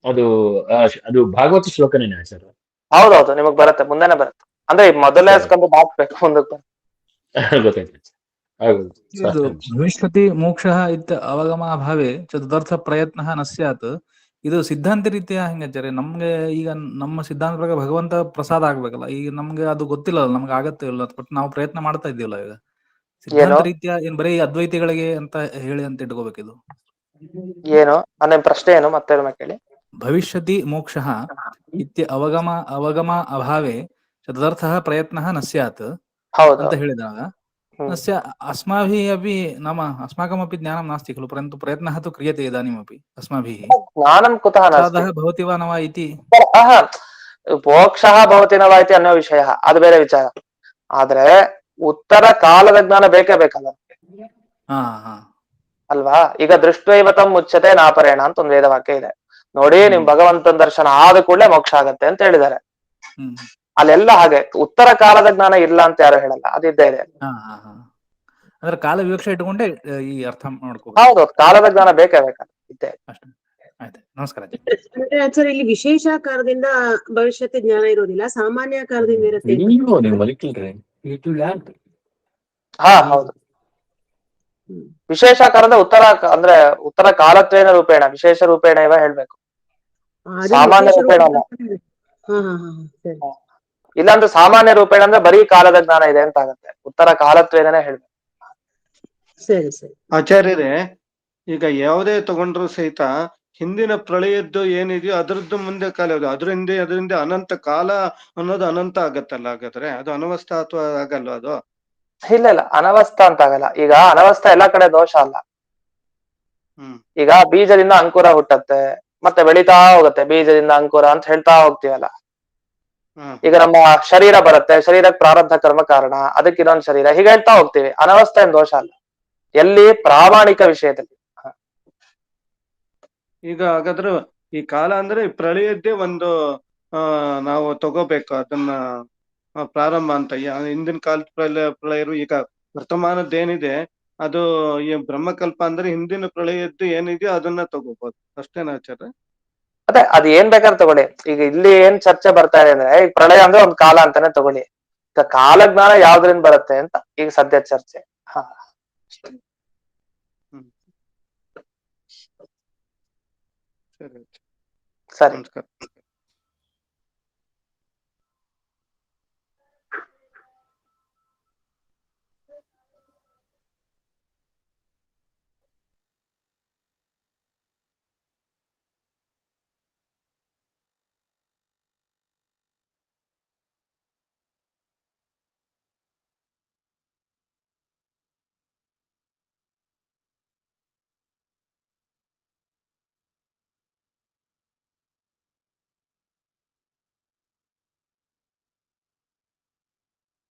ಅದು ಭಾಗವತ ಶ್ಲೋಕನೇನ ಆಚಾರ್ಯ? ಹೌದೌದು, ನಿಮಗ್ ಬರುತ್ತೆ, ಮುಂದೆನೆ ಬರುತ್ತೆ. ಅಂದ್ರೆ ಮೊದಲನೇ ಸ್ಕಂದ ದಾಟ್ಬೇಕು, ಮುಂದಕ್ಕೆ ಗೊತ್ತಾಯ್ತು. ಭವಿಷ್ಯತಿ ಮೋಕ್ಷಃ ಇತ್ಯ ಅವಗಮಾಭಾವೆ ಚತುರ್ಥ್ ಪ್ರಯತ್ನಃ ನ ಸ್ಯಾತ್. ಇದು ಸಿದ್ಧಾಂತ ರೀತಿಯ ಹೆಂಗಾಚಾರ್ಯ? ನಮ್ಗೆ ಈಗ ನಮ್ಮ ಸಿದ್ಧಾಂತ ಪ್ರಕಾರ ಭಗವಂತ ಪ್ರಸಾದ ಆಗ್ಬೇಕಲ್ಲ, ಈಗ ನಮ್ಗೆ ಅದು ಗೊತ್ತಿಲ್ಲ, ನಮ್ಗೆ ಆಗತ್ತೆ ಇಲ್ಲ, ಬಟ್ ನಾವು ಪ್ರಯತ್ನ ಮಾಡ್ತಾ ಇದ್ದೀವಲ್ಲ. ಈಗ ಸಿದ್ಧಾಂತ ರೀತಿಯ ಏನ್ ಬರೀ ಅದ್ವೈತಿಗಳಿಗೆ ಅಂತ ಹೇಳಿ ಅಂತ ಇಟ್ಕೋಬೇಕಿದು? ಏನು ನನ್ನ ಪ್ರಶ್ನೆ ಏನು ಮತ್ತೆ ಕೇಳಿ. ಭವಿಷ್ಯತಿ ಮೋಕ್ಷಃ ಇತ್ಯ ಅವಗಮ ಅಭಾವೆ ಚತುರ್ಥಃ ಪ್ರಯತ್ನಃ ನ ಸ್ಯಾತ್ ಅಂತ ಹೇಳಿದಾಗ, अस्माभिः अपि नाम अस्माकमपि ज्ञानं नास्ति खलु, परन्तु प्रयत्नः तु क्रियते इदानीमपि अस्माभिः। ज्ञानं कुतः नास्ति? भवति वा न वा इति, ಮೋಕ್ಷಃ ಭವತಿ ನ ವಾ ಇತಿ ಅನ್ನೋ ವಿಷಯ ಅದು ಬೇರೆ ವಿಚಾರ. ಆದ್ರೆ ಉತ್ತರ ಕಾಲದ ಜ್ಞಾನ ಬೇಕೇ ಬೇಕಲ್ಲ ಅಲ್ವಾ? ಈಗ ದೃಷ್ಟ್ವೈವ ತಂ ಮುಚ್ಯತೆ ನಾಪರೇಣ ಅಂತ ಒಂದು ವೇದವಾಕ್ಯ ಇದೆ ನೋಡಿ. ನಿಮ್ ಭಗವಂತನ ದರ್ಶನ ಆದ ಕೂಡಲೇ ಮೋಕ್ಷ ಆಗತ್ತೆ ಅಂತ ಹೇಳಿದ್ದಾರೆ. ಅಲ್ಲೆಲ್ಲ ಹಾಗೆ ಉತ್ತರ ಕಾಲದ ಜ್ಞಾನ ಇಲ್ಲ ಅಂತ ಯಾರು ಹೇಳಲ್ಲ, ಅದಿದ್ದೇ ಇದೆ. ಅಂದ್ರೆ ಕಾಲ ವಿವಕ್ಷೆ ಇಟ್ಟುಕೊಂಡೆ ಈ ಅರ್ಥ ಮಾಡ್ಕೋ. ಹೌದು, ಕಾಲದ ಜ್ಞಾನ ಬೇಕೇ ಬೇಕಲ್ಲ, ಇದ್ದೇ. ಆಯ್ತು, ನಮಸ್ಕಾರ. ಅಂದ್ರೆ ಆಚಾರ್ಯ, ಇಲ್ಲಿ ವಿಶೇಷಾಕಾರದಿಂದ ಭವಿಷ್ಯತಿ ಜ್ಞಾನ ಇರೋದಿಲ್ಲ, ಸಾಮಾನ್ಯ ಆಕಾರದಿಂದ ಇರುತ್ತೆ. ಹಾ, ಹೌದು. ವಿಶೇಷಾಕಾರದ ಉತ್ತರ ಅಂದ್ರೆ ಉತ್ತರ ಕಾಲತ್ವೇನ ರೂಪೇಣ, ವಿಶೇಷ ರೂಪೇಣ ಇವ ಹೇಳ್ಬೇಕು, ಸಾಮಾನ್ಯ ರೂಪೇಣ ಅಲ್ಲ. ಇಲ್ಲಾಂದ್ರೆ ಸಾಮಾನ್ಯ ರೂಪೇಣ ಅಂದ್ರೆ ಬರೀ ಕಾಲದ ಜ್ಞಾನ ಇದೆ ಅಂತ ಆಗತ್ತೆ. ಉತ್ತರ ಕಾಲತ್ವೇನೇ ಹೇಳ್ಬೇಕು. ಸರಿ ಸರಿ ಆಚಾರ್ಯರೇ, ಈಗ ಯಾವುದೇ ತಗೊಂಡ್ರು ಸಹಿತ ಹಿಂದಿನ ಪ್ರಳಯದ್ದು ಏನಿದೆಯೋ ಅದರದ್ದು ಮುಂದೆ ಕಾಲ ಯಾವುದು, ಅದರಿಂದ ಅನಂತ ಕಾಲ ಅನ್ನೋದು ಅನಂತ ಆಗತ್ತಲ್ಲ. ಹಾಗಾದ್ರೆ ಅದು ಅನವಸ್ಥ ಅಥವಾ ಆಗಲ್ವ ಅದು? ಇಲ್ಲ, ಅನವಸ್ಥ ಅಂತ ಆಗಲ್ಲ. ಈಗ ಅನವಸ್ಥ ಎಲ್ಲಾ ಕಡೆ ದೋಷ ಅಲ್ಲ. ಈಗ ಬೀಜದಿಂದ ಅಂಕುರ ಹುಟ್ಟತ್ತೆ, ಮತ್ತೆ ಬೆಳಿತಾ ಹೋಗುತ್ತೆ, ಬೀಜದಿಂದ ಅಂಕುರ ಅಂತ ಹೇಳ್ತಾ ಹೋಗ್ತೀವಲ್ಲ. ಈಗ ನಮ್ಮ ಶರೀರ ಬರುತ್ತೆ, ಶರೀರಕ್ಕೆ ಪ್ರಾರಬ್ಧ ಕರ್ಮ ಕಾರಣ, ಅದಕ್ಕೆ ಇನ್ನೊಂದು ಶರೀರ, ಹೀಗೆ ಹೇಳ್ತಾ ಹೋಗ್ತೀವಿ. ಅನವಸ್ಥ ಏನ್ ದೋಷ ಅಲ್ಲ ಎಲ್ಲಿ ಪ್ರಾಮಾಣಿಕ ವಿಷಯದಲ್ಲಿ. ಈಗ ಹಾಗಾದ್ರೆ ಈ ಕಾಲ ಅಂದ್ರೆ ಪ್ರಳಯದ್ದೇ ಒಂದು ನಾವು ತಗೋಬೇಕು ಅದನ್ನ ಪ್ರಾರಂಭ ಅಂತ. ಹಿಂದಿನ ಕಾಲದ ಪ್ರಳಯರು ಈಗ ವರ್ತಮಾನದ್ದೇನಿದೆ ಅದು ಈ ಬ್ರಹ್ಮಕಲ್ಪ ಅಂದ್ರೆ ಹಿಂದಿನ ಪ್ರಳಯದ್ದು ಏನಿದೆಯೋ ಅದನ್ನ ತಗೋಬಹುದು ಅಷ್ಟೇನಾ ಆಚಾರ್ಯ? ಅದೇ ಅದು ಏನ್ ಬೇಕಾದ್ರೆ ತಗೊಳ್ಳಿ. ಈಗ ಇಲ್ಲಿ ಏನ್ ಚರ್ಚೆ ಬರ್ತಾ ಇದೆ ಅಂದ್ರೆ, ಈಗ ಪ್ರಳಯ ಅಂದ್ರೆ ಒಂದ್ ಕಾಲ ಅಂತಾನೆ ತಗೊಳ್ಳಿ. ಈಗ ಕಾಲಜ್ಞಾನ ಯಾವ್ದ್ರಿಂದ ಬರುತ್ತೆ ಅಂತ ಈಗ ಸದ್ಯ ಚರ್ಚೆ. ಸರಿ ಸರಿ. ನಮಸ್ಕಾರ.